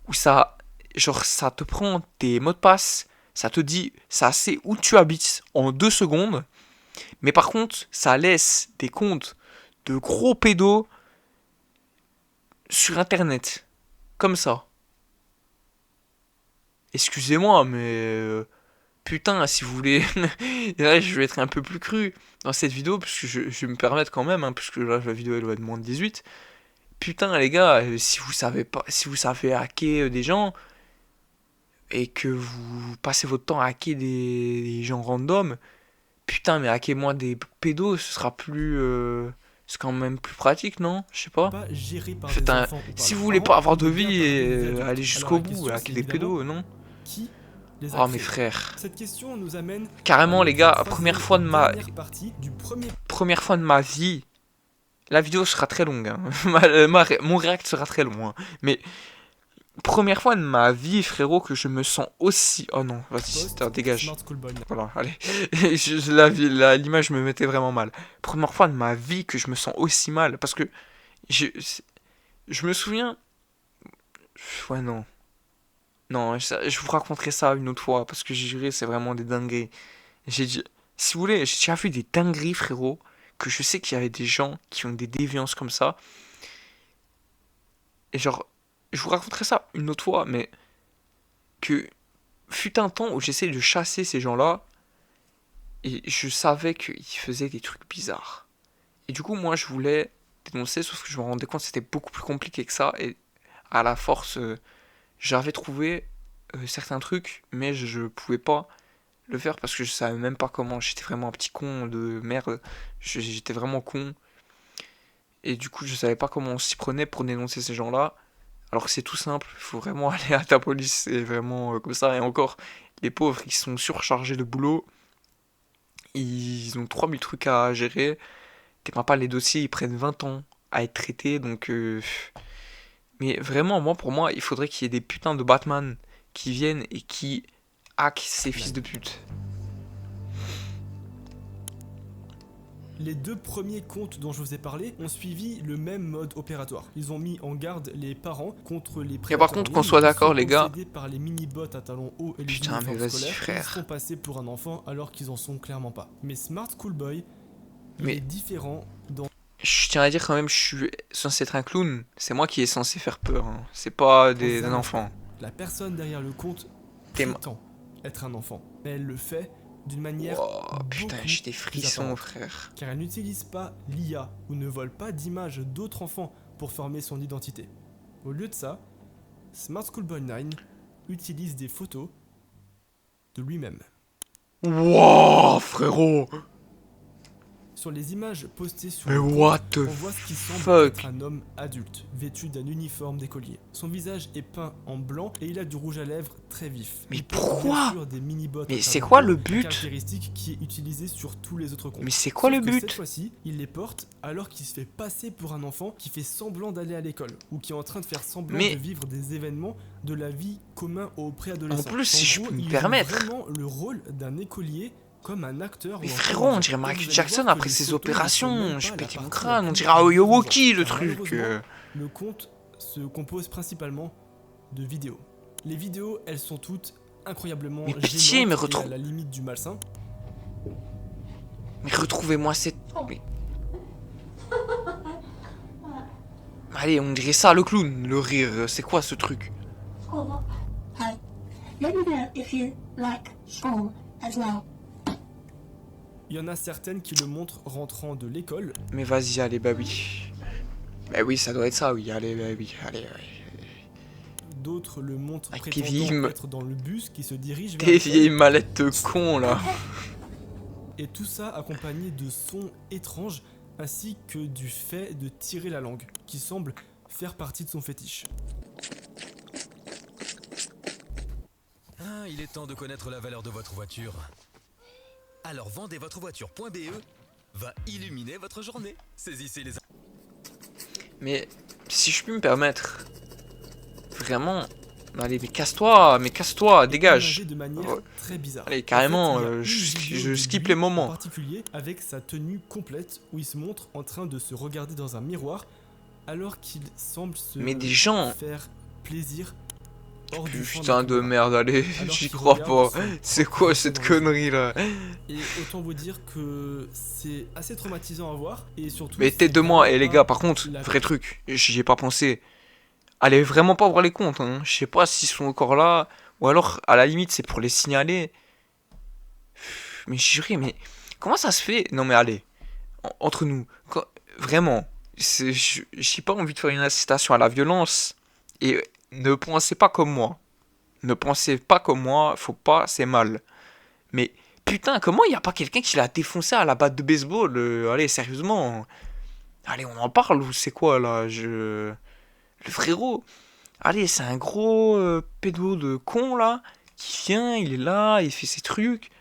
où ça te prend tes mots de passe, ça te dit, ça sait où tu habites en 2 secondes, mais par contre, ça laisse des comptes de gros pédos sur Internet. Comme ça. Excusez-moi, mais... putain, si vous voulez... là, je vais être un peu plus cru dans cette vidéo, puisque je vais me permettre quand même, hein, puisque là, la vidéo, elle doit être moins de 18. Putain, les gars, si vous savez hacker des gens, et que vous passez votre temps à hacker des gens random, putain, mais hacker moi des pédos, ce sera plus... c'est quand même plus pratique, non? Je sais pas. pas gérés par Faites des un- enfants ou par Si leurs vous voulez parents, pas avoir de mais bien vie par des et adultes. aller Alors, jusqu'au la bout, question, hacker c'est des évidemment, pédos, non? qui les a Oh mes créés? frères. Cette question nous amène Carrément, à les notre gars, troisième première fois de et ma... dernière partie du premier Première fois de ma vie. La vidéo sera très longue, hein. Mon react sera très long, hein. Mais première fois de ma vie, frérot, que je me sens aussi... Oh non, vas-y, post dégage. Smart School Boy. Voilà, allez. L'image me mettait vraiment mal. Première fois de ma vie que je me sens aussi mal. Parce que je me souviens... Ouais, non. Non, je vous raconterai ça une autre fois. Parce que j'ai juré, c'est vraiment des dingueries. Si vous voulez, j'ai déjà vu des dingueries, frérot. Que je sais qu'il y avait des gens qui ont des déviances comme ça. Et genre, je vous raconterai ça une autre fois, mais que fut un temps où j'essayais de chasser ces gens-là et je savais qu'ils faisaient des trucs bizarres. Et du coup, moi, je voulais dénoncer, sauf que je me rendais compte que c'était beaucoup plus compliqué que ça. Et à la force, j'avais trouvé certains trucs, mais je pouvais pas le faire parce que je savais même pas comment. J'étais vraiment un petit con de merde. J'étais vraiment con. Et du coup, je savais pas comment on s'y prenait pour dénoncer ces gens-là. Alors que c'est tout simple, il faut vraiment aller à ta police, c'est vraiment comme ça. Et encore, les pauvres, ils sont surchargés de boulot. Ils ont 3000 trucs à gérer. pas, les dossiers, ils prennent 20 ans à être traités, donc... Mais vraiment, pour moi, il faudrait qu'il y ait des putains de Batman qui viennent et qui hackent ces fils de pute. Les 2 premiers comptes dont je vous ai parlé ont suivi le même mode opératoire. Ils ont mis en garde les parents contre les prédateurs. Et par contre, qu'on soit d'accord, les gars. Par les mini-bots à talons hauts et les Putain, mais vas-y, scolaires, frère. ils sont passés pour un enfant alors qu'ils en sont clairement pas. Mais Smart Schoolboy, il est différent dans... Je tiens à dire quand même, je suis censé être un clown. C'est moi qui est censé faire peur. Hein. C'est pas un enfant. La personne derrière le compte prétend être un enfant. Mais elle le fait d'une manière putain, j'ai des frissons, frère. Car elle n'utilise pas l'IA ou ne vole pas d'images d'autres enfants pour former son identité. Au lieu de ça, Smart Schoolboy 9 utilise des photos de lui-même. Wouah, frérot. Sur les images postées sur mais le compte, what the on voit ce qui semble fuck. être un homme adulte, vêtu d'un uniforme d'écolier. Son visage est peint en blanc et il a du rouge à lèvres très vif. Mais Il porte pourquoi? bien sûr des mini-bots Mais à c'est talons quoi hauts, le but? caractéristique qui est utilisée sur tous les autres comptes. Mais c'est quoi Sauf le que but? Cette fois-ci, il les porte alors qu'il se fait passer pour un enfant qui fait semblant d'aller à l'école ou qui est en train de faire semblant de vivre des événements de la vie commun aux préadolescents. En plus, si je gros, peux me il joue permettre. vraiment le rôle d'un écolier comme un acteur. Mais frérot, on dirait Michael Jackson après ses opérations. J'ai pété mon crâne. On dirait Aoyawaki, le truc. Le compte se compose principalement de vidéos. Les vidéos, elles sont toutes incroyablement pitié, mais à la limite du malsain. Mais retrouvez-moi cette... Mais... Allez, on dirait ça, le clown, le rire. C'est quoi ce truc? Il y en a certaines qui le montrent rentrant de l'école. Mais vas-y, allez, bah oui. Bah oui, ça doit être ça, oui. Allez, bah oui, allez. D'autres le montrent avec prétendant être dans le bus qui se dirige vers des vieilles mallettes de con, là. Et tout ça accompagné de sons étranges ainsi que du fait de tirer la langue, qui semble faire partie de son fétiche. Ah, il est temps de connaître la valeur de votre voiture. Alors vendez votre voiture.be va illuminer votre journée. Saisissez les... Mais si je puis me permettre, vraiment, allez, mais casse-toi, dégage. De manière très bizarre. Allez, carrément, En fait, je skip les moments. En particulier avec sa tenue complète où il se montre en train de se regarder dans un miroir alors qu'il semble se faire plaisir. Putain de merde, allez, j'y crois pas. C'est quoi cette connerie là? Et autant vous dire que c'est assez traumatisant à voir et surtout. Mais tête de moi, et les gars, par contre, vrai truc, j'y ai pas pensé. Allez vraiment pas voir les comptes, hein. Je sais pas s'ils sont encore là, ou alors à la limite c'est pour les signaler. Mais juré, mais comment ça se fait? Non mais allez, entre nous, vraiment, j'ai pas envie de faire une incitation à la violence et. Ne pensez pas comme moi. Ne pensez pas comme moi, faut pas, c'est mal. Mais putain, comment il n'y a pas quelqu'un qui l'a défoncé à la batte de baseball? Allez, sérieusement. Allez, on en parle ou c'est quoi là? Le frérot. Allez, c'est un gros pédo de con là. Qui vient, il est là, il fait ses trucs.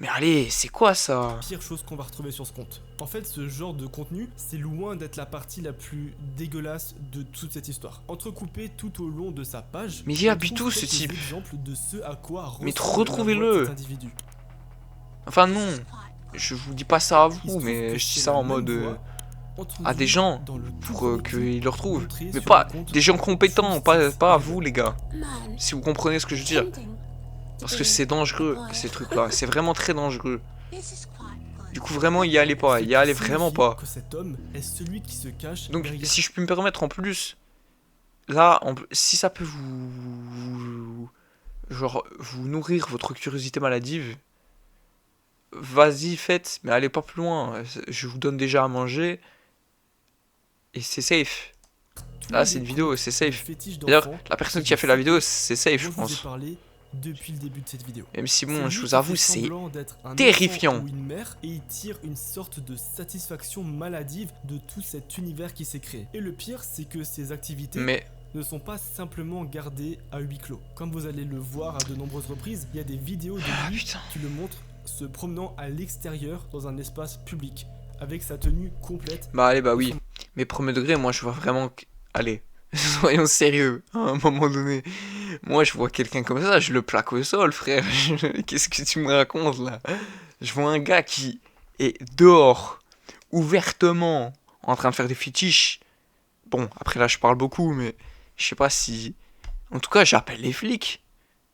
Mais allez, c'est quoi ça? Pire chose qu'on va retrouver sur ce compte. En fait, ce genre de contenu, c'est loin d'être la partie la plus dégueulasse de toute cette histoire. Entrecoupé tout au long de sa page, mais il y a tout ce type. De ce à quoi mais retrouvez-le. Enfin non, je vous dis pas ça à vous, mais je dis ça en mode à des gens pour qu'ils le retrouvent. Mais pas des gens compétents, pas à vous les gars. Si vous comprenez ce que je veux dire. Parce que c'est dangereux, ces trucs-là. C'est vraiment très dangereux. Du coup, vraiment, y allez pas. Y allez vraiment pas. Donc, si je puis me permettre en plus, là, si ça peut vous nourrir votre curiosité maladive, vas-y, faites. Mais allez pas plus loin. Je vous donne déjà à manger. Et c'est safe. Là, c'est une vidéo, c'est safe. D'ailleurs, la personne qui a fait la vidéo, c'est safe, je pense. Depuis le début de cette vidéo. Même si bon, je vous avoue, c'est terrifiant. Une mère et il tire une sorte de satisfaction maladive de tout cet univers qui s'est créé. Et le pire, c'est que ces activités ne sont pas simplement gardées à huis clos. Comme vous allez le voir à de nombreuses reprises, il y a des vidéos de lui qui le montrent se promenant à l'extérieur dans un espace public, avec sa tenue complète. Bah allez, bah oui. Mais premier degré, moi je vois vraiment... Allez, soyons sérieux, à un moment donné. Moi je vois quelqu'un comme ça, je le plaque au sol, frère. Qu'est-ce que tu me racontes là? Je vois un gars qui est dehors, ouvertement, en train de faire des fétiches. Bon, après là je parle beaucoup, mais je sais pas si... En tout cas, j'appelle les flics.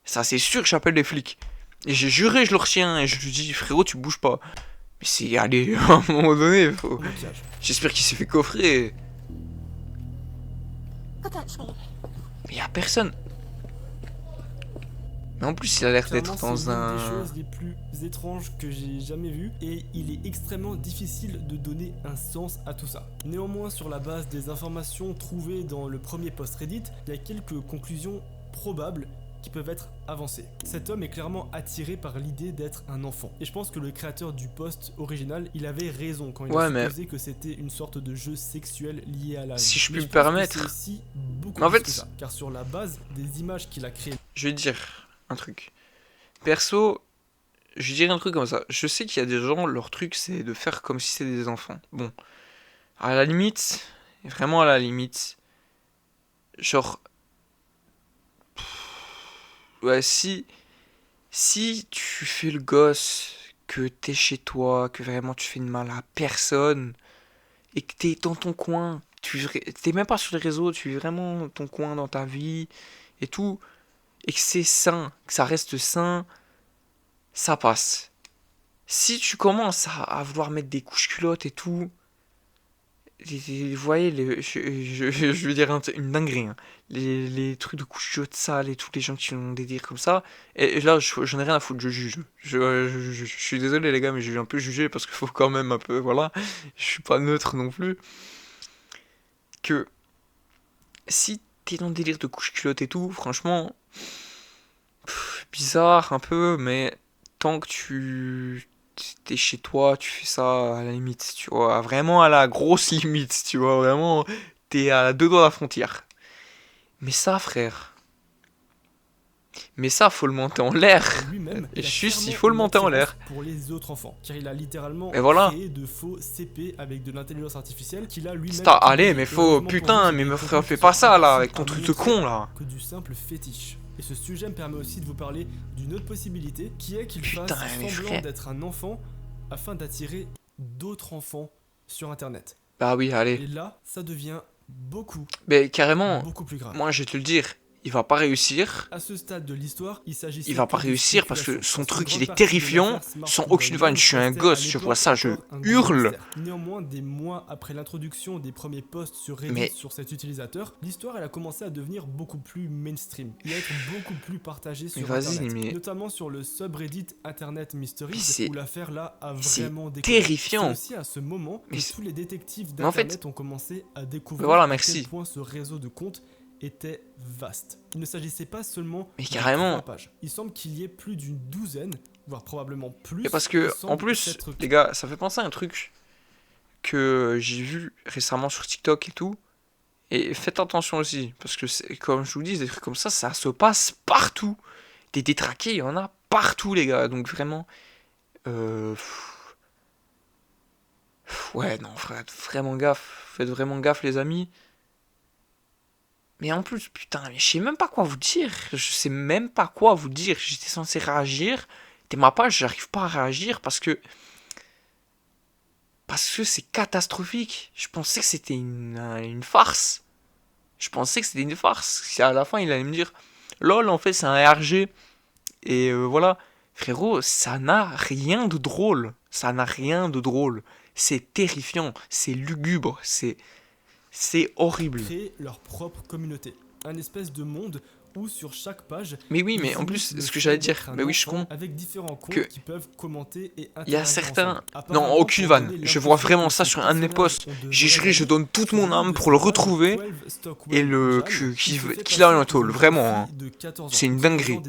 Ça c'est sûr que j'appelle les flics. Et j'ai juré, je le retiens, et je lui dis, frérot, tu bouges pas. Mais c'est... Allez, à un moment donné, faut... J'espère qu'il s'est fait coffrer. Mais y a personne. Mais en plus, il a l'air d'être Clairement, dans c'est l'une un... des choses les plus étranges que j'ai jamais vues et il est extrêmement difficile de donner un sens à tout ça. Néanmoins, sur la base des informations trouvées dans le premier post Reddit, il y a quelques conclusions probables qui peuvent être avancées. Cet homme est clairement attiré par l'idée d'être un enfant. Et je pense que le créateur du post original, il avait raison quand il a supposé que c'était une sorte de jeu sexuel lié à l'âge. Si je puis me permettre... C'est aussi beaucoup en plus fait, que ça, car sur la base des images qu'il a créées... Je vais te dire un truc. Perso, je dirais un truc comme ça. Je sais qu'il y a des gens, leur truc, c'est de faire comme si c'était des enfants. Bon. À la limite, vraiment à la limite, genre... Ouais, si tu fais le gosse, que t'es chez toi, que vraiment tu fais de mal à personne, et que t'es dans ton coin, t'es même pas sur les réseaux, tu es vraiment dans ton coin, dans ta vie, et tout, et que c'est sain, que ça reste sain, ça passe. Si tu commences à vouloir mettre des couches culottes et tout, vous voyez, je veux dire une dinguerie, hein. Les trucs de couches culottes sales et tous les gens qui ont des délires comme ça, et là j'en ai rien à foutre, je juge. Je suis désolé les gars, mais je vais un peu juger parce qu'il faut quand même un peu, voilà, je suis pas neutre non plus. Que si t'es dans le délire de couches culottes et tout, franchement, bizarre un peu, mais tant que t'es chez toi, tu fais ça à la limite, tu vois, vraiment à la grosse limite, tu vois, vraiment, t'es à 2 doigts de la frontière. Mais ça, frère, mais ça, faut le monter en l'air. Lui-même, Juste, il faut le monter en l'air. Pour les autres enfants, car il a littéralement créé de faux CP avec de l'intelligence artificielle qu'il a lui-même. Allez, mais faut, putain, mais me frère, fais pas ça là, avec ton truc de con là. Que du simple fétiche. Et ce sujet me permet aussi de vous parler d'une autre possibilité, qui est qu'il fasse semblant d'être un enfant afin d'attirer d'autres enfants sur internet. Bah oui, allez. Et là, ça devient beaucoup plus grave. Moi je vais te le dire, il va pas réussir. À ce stade de l'histoire, il va pas réussir parce que son truc il est terrifiant, sans aucune vanne. Je suis un gosse, je vois ça, je hurle. Néanmoins, des mois après l'introduction des premiers posts sur Reddit sur cet utilisateur, l'histoire elle a commencé à devenir beaucoup plus mainstream et à être beaucoup plus partagée sur internet, notamment sur le subreddit Internet Mysteries où l'affaire là a vraiment décollé. Terrifiant. C'est aussi à ce moment que tous les détectives d'internet ont commencé à découvrir à quel point ce réseau de comptes était vaste. Il ne s'agissait pas seulement de 3 pages. Il semble qu'il y ait plus d'une douzaine, voire probablement plus. Et parce que, en plus, les gars, ça fait penser à un truc que j'ai vu récemment sur TikTok et tout. Et faites attention aussi, parce que, comme je vous dis, des trucs comme ça se passe partout. Des détraqués, il y en a partout, les gars. Donc vraiment... Ouais, non, faites vraiment gaffe. Faites vraiment gaffe, les amis. Mais en plus, putain, mais je sais même pas quoi vous dire. Je sais même pas quoi vous dire. J'étais censé réagir. T'es ma page, j'arrive pas à réagir parce que c'est catastrophique. Je pensais que c'était une farce. Je pensais que c'était une farce. À la fin, il allait me dire lol, en fait, c'est un RG. Et voilà. Frérot, ça n'a rien de drôle. Ça n'a rien de drôle. C'est terrifiant. C'est lugubre. C'est horrible. Créer leur propre communauté. Un espèce de monde où sur chaque page... Mais oui, mais en plus, ce que j'allais dire, mais oui, je comprends. Avec différents comptes qui peuvent commenter et interagir. Il y a certains... Non, aucune vanne. Je vois vraiment ça sur un de mes posts. J'ai juré, je donne toute mon âme pour le retrouver. Et qu'il a un tôle, vraiment. Hein. C'est une dinguerie.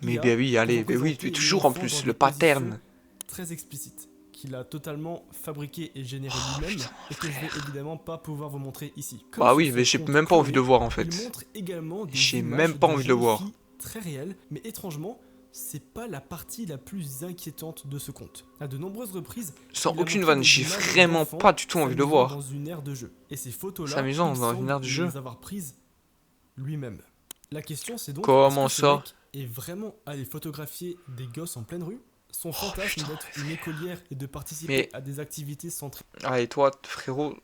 Mais ben oui, allez, ben oui, toujours en plus, le pattern. Très explicite. Qu'il a totalement fabriqué et généré lui-même et que je vais évidemment pas pouvoir vous montrer ici. Bah oui, mais j'ai même pas envie de le voir en fait. Il montre également des j'ai même pas envie de le voir. Très réel, mais étrangement, c'est pas la partie la plus inquiétante de ce conte. À de nombreuses reprises, Sans il a aucune montré vanne, des j'ai images vraiment d'enfants pas du tout envie de le s'amusant voir. dans une aire de jeu. Et ces photos-là, S'amusant il dans une semble aire de jeu. les avoir prises lui-même. La question c'est donc, Comment est-ce que ça ce mec est vraiment allé photographier des gosses en pleine rue? Son fantasme putain, d'être une écolière et de participer Mais- à des activités centrées. Ah, et toi, frérot,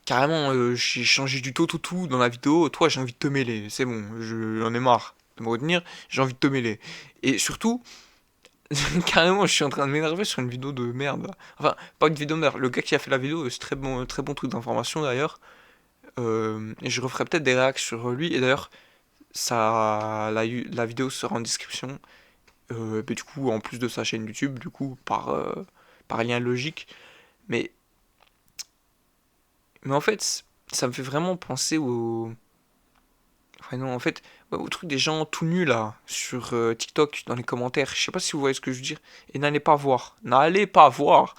carrément, j'ai changé du tout dans la vidéo. Toi, j'ai envie de te mêler. C'est bon, j'en ai marre de me retenir. J'ai envie de te mêler. Et surtout, carrément, je suis en train de m'énerver sur une vidéo de merde. Enfin, pas une vidéo de merde. Le gars qui a fait la vidéo, c'est très bon truc d'information d'ailleurs. Et je referai peut-être des réactions sur lui. Et d'ailleurs, la vidéo sera en description. Mais du coup, en plus de sa chaîne YouTube, du coup, par lien logique. Mais en fait, ça me fait vraiment penser au. Enfin, non, en fait, ouais, au truc des gens tout nus là, sur TikTok, dans les commentaires. Je sais pas si vous voyez ce que je veux dire. Et n'allez pas voir. N'allez pas voir.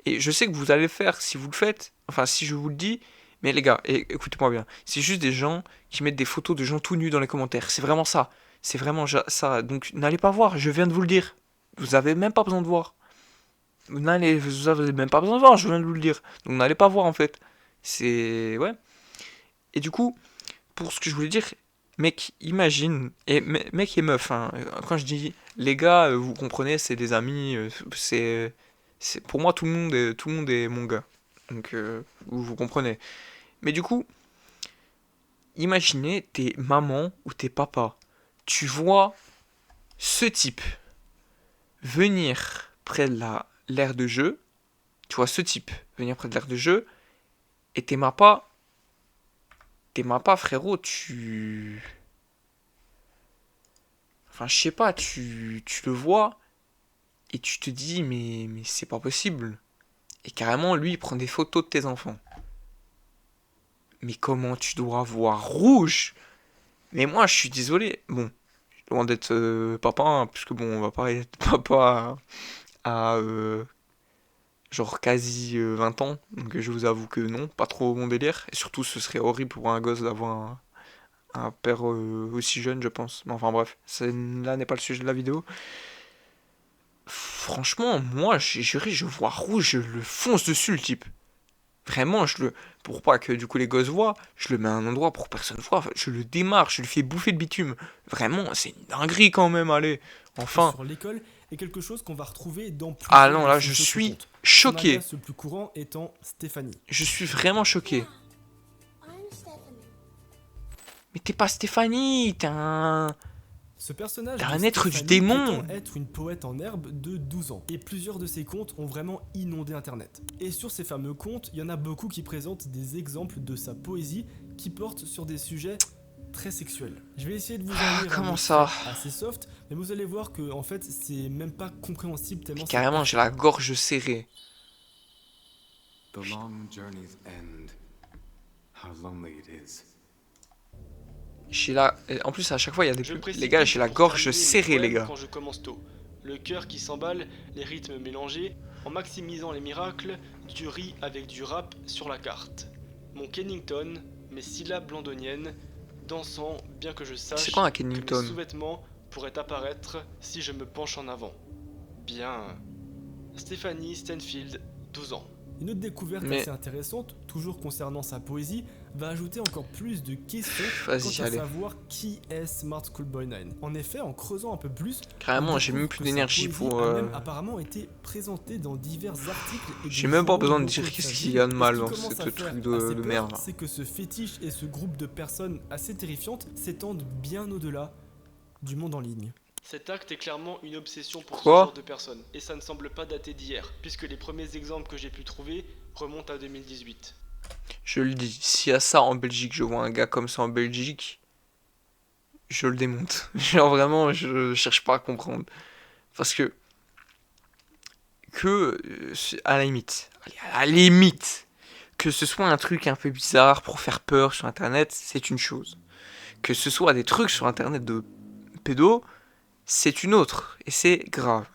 Et je sais que vous allez le faire si vous le faites. Enfin, si je vous le dis. Mais les gars, écoutez-moi bien. C'est juste des gens qui mettent des photos de gens tout nus dans les commentaires. C'est vraiment ça. C'est vraiment ça. Donc, n'allez pas voir. Je viens de vous le dire. Vous avez même pas besoin de voir. Vous avez même pas besoin de voir. Je viens de vous le dire. Donc, n'allez pas voir en fait. C'est. Ouais. Et du coup, pour ce que je voulais dire, mec, imagine, et mec et meuf, hein, quand je dis les gars, vous comprenez, c'est des amis, pour moi tout le monde est mon gars. Donc, vous comprenez. Mais du coup, imaginez t'es maman ou t'es papa. Tu vois ce type venir près de l'aire de jeu. Tu vois ce type venir près de l'aire de jeu. Et t'es pas, frérot, Enfin, je sais pas, tu le vois et tu te dis, mais c'est pas possible. Et carrément, lui, il prend des photos de tes enfants. Mais comment tu dois voir rouge? Mais moi, je suis désolé. Bon, loin d'être papa, hein, puisque bon, on va parler de papa à genre quasi 20 ans. Donc je vous avoue que non, pas trop mon délire. Et surtout, ce serait horrible pour un gosse d'avoir un père aussi jeune, je pense. Mais enfin bref, là n'est pas le sujet de la vidéo. Franchement, moi, j'ai juré, je vois rouge, je le fonce dessus, le type. Vraiment, pour pas que du coup les gosses voient, je le mets à un endroit pour que personne voit. Enfin, je le démarre, je le fais bouffer de bitume. Vraiment, c'est une dinguerie quand même, allez. Enfin. Sur l'école est quelque chose qu'on va retrouver dans plusieurs Ah non, là, de je ses autres suis contes. Son choqué. alias le plus courant étant Stéphanie. Je suis vraiment choqué. Mais t'es pas Stéphanie, Ce personnage T'as de un être du Stéphanie démon. prétend être une poète en herbe de 12 ans. Et plusieurs de ses contes ont vraiment inondé internet. Et sur ces fameux contes, il y en a beaucoup qui présentent des exemples de sa poésie qui portent sur des sujets très sexuels. Je vais essayer de vous en lire comment un ça extrait assez soft, mais vous allez voir que en fait c'est même pas compréhensible tellement Carrément, j'ai la gorge serrée. The long journey's end. How lonely it is. En plus, à chaque fois, il y a des Je pubs. précise Les gars, vite j'ai la pour gorge terminer serrée, mes les poèmes gars. Quand je commence tôt, le cœur qui s'emballe, les rythmes mélangés, en maximisant les miracles, du riz avec du rap sur la carte. Mon Kennington, mes syllabes londoniennes, dansant bien que je sache C'est quoi un que mes Kennington? sous-vêtements pourraient apparaître si je me penche en avant. Bien. Stéphanie Stanfield, 12 ans. Une autre découverte Mais- assez intéressante, toujours concernant sa poésie, va ajouter encore plus de questions Vas-y, quant à allez. savoir qui est Smart Schoolboy 9. En effet, en creusant un peu plus, Carrément, on j'ai découvre même plus que sa d'énergie poésie pour. a même apparemment été présentée dans divers articles et J'ai des même pas journaux besoin de locaux dire sa qu'est-ce vie. qu'il y a de Et mal ce qui dans commence ce à truc faire de assez peur, merde. c'est que ce fétiche et ce groupe de personnes assez terrifiantes s'étendent bien au-delà du monde en ligne. Cet acte est clairement une obsession pour Quoi ce genre de personnes, et ça ne semble pas dater d'hier, puisque les premiers exemples que j'ai pu trouver remontent à 2018. Je le dis, s'il y a ça en Belgique, je vois un gars comme ça en Belgique, je le démonte. Genre vraiment, je cherche pas à comprendre. Parce que, à la limite, allez, à la limite, que ce soit un truc un peu bizarre pour faire peur sur internet, c'est une chose. Que ce soit des trucs sur internet de pédos, c'est une autre, et c'est grave.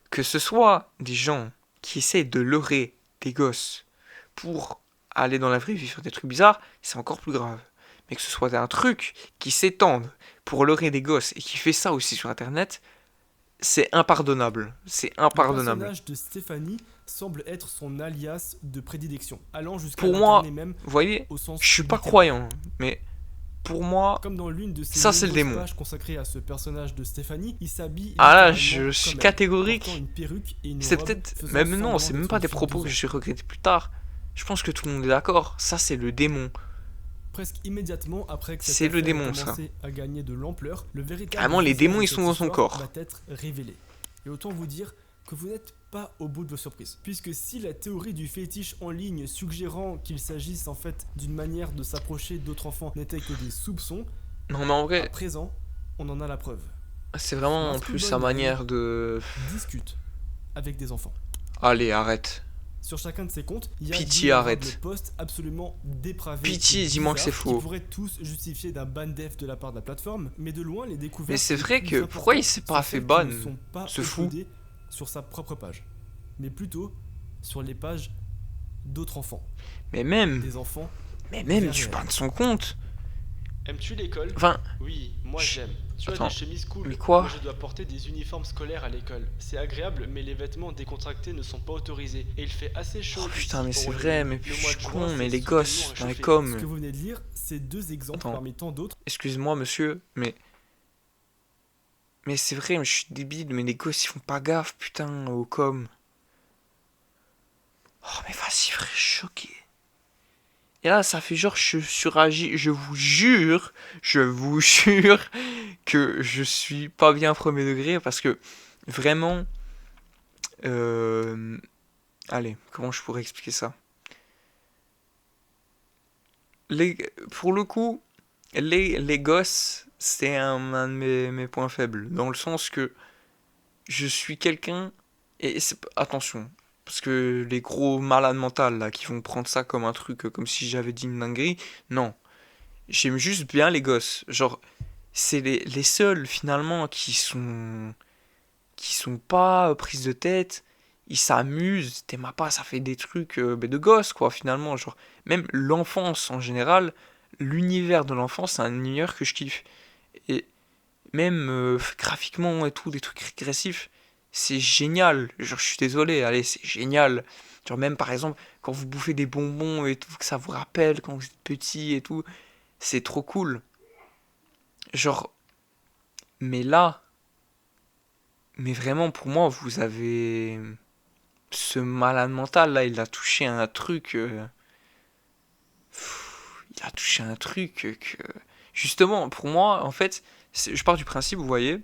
Que ce soit des gens qui essaient de leurrer des gosses pour aller dans la vraie vie faire des trucs bizarres, c'est encore plus grave. Mais que ce soit un truc qui s'étende pour leurrer des gosses et qui fait ça aussi sur internet, c'est impardonnable. C'est Le impardonnable. personnage de Stéphanie semble être son alias de prédilection, allant jusqu'à Pour moi, l'incarner même vous voyez, au sens je suis pas littéral. croyant, mais pour moi, Comme dans l'une de ses ça, c'est le nombreuses démon. pages consacrées à ce personnage de Stéphanie, il s'habille ah là, littéralement je suis comme elle, catégorique. portant une perruque et une C'est robe, peut-être, faisant même non, semblant c'est même d'être pas une des fille de propos 12 que ans. je vais regretter plus tard. Je pense que tout le monde est d'accord. Ça, c'est le démon. Presque immédiatement après que cette C'est le affaire ait démon, ça. commencé à gagner de l'ampleur, le véritable Carrément, les visage démons, de ils cette sont dans son histoire corps. va être révélé. Et autant vous dire que vous n'êtes pas au bout de vos surprises. Puisque si la théorie du fétiche en ligne suggérant qu'il s'agisse en fait d'une manière de s'approcher d'autres enfants n'était que des soupçons, Non, mais en à vrai, présent, on en a la preuve. c'est vraiment en Smart plus School sa Boy manière de... Discute avec des enfants. Allez, arrête. Sur chacun de ces comptes, il y a Pitié, d'innombrables arrête. posts absolument dépravés. Pitié, et dis-moi que c'est bizarres faux. Qui pourraient tous justifier d'un ban def de la part de la plateforme, mais de loin les découvertes. Mais c'est les vrai plus que pourquoi il s'est importantes pas sont fait celles qui ban, ne sont pas ce fou. uploadées sur sa propre page, mais plutôt sur les pages d'autres enfants. Mais même, Des enfants. tu parles de son compte. Aimes-tu l'école? Enfin, Oui, moi Chut. j'aime. Tu as Attends. des chemises cool. Mais quoi? Moi je dois porter des uniformes scolaires à l'école. C'est agréable, mais les vêtements décontractés ne sont pas autorisés. Et il fait assez chaud. Oh ici putain, mais au c'est Royaume-Uni. vrai, mais Le je mois suis de juin, con, mais c'est les soudainement gosses dans les réchauffé. Ce coms. que vous venez de lire, c'est deux exemples Attends. parmi tant d'autres. Excuse-moi, monsieur, mais... Mais c'est vrai, mais je suis débile, mais les gosses, ils font pas gaffe, putain, au com. Oh, mais vas-y, frère, je suis choqué. Et là, ça fait genre, je suragis, je vous jure que je suis pas bien premier degré, parce que, vraiment... Allez, comment je pourrais expliquer ça? Pour le coup, les gosses, c'est un de mes points faibles. Dans le sens que je suis quelqu'un... Et attention, parce que les gros malades mentaux là, qui vont prendre ça comme un truc, comme si j'avais dit une dinguerie, non. J'aime juste bien les gosses. Genre, c'est les seuls finalement qui sont pas prises de tête. Ils s'amusent, t'aimes pas, ça fait des trucs de gosses quoi finalement. Genre, même l'enfance en général, l'univers de l'enfance, c'est un univers que je kiffe. Et même graphiquement et tout, des trucs régressifs, c'est génial. Genre, je suis désolé, allez, c'est génial. Genre, même par exemple, quand vous bouffez des bonbons et tout, que ça vous rappelle quand vous êtes petit et tout, c'est trop cool. Genre, mais là, mais vraiment, pour moi, vous avez... Ce malade mental, là, il a touché un truc... il a touché un truc que... Justement, pour moi, en fait, je pars du principe, vous voyez,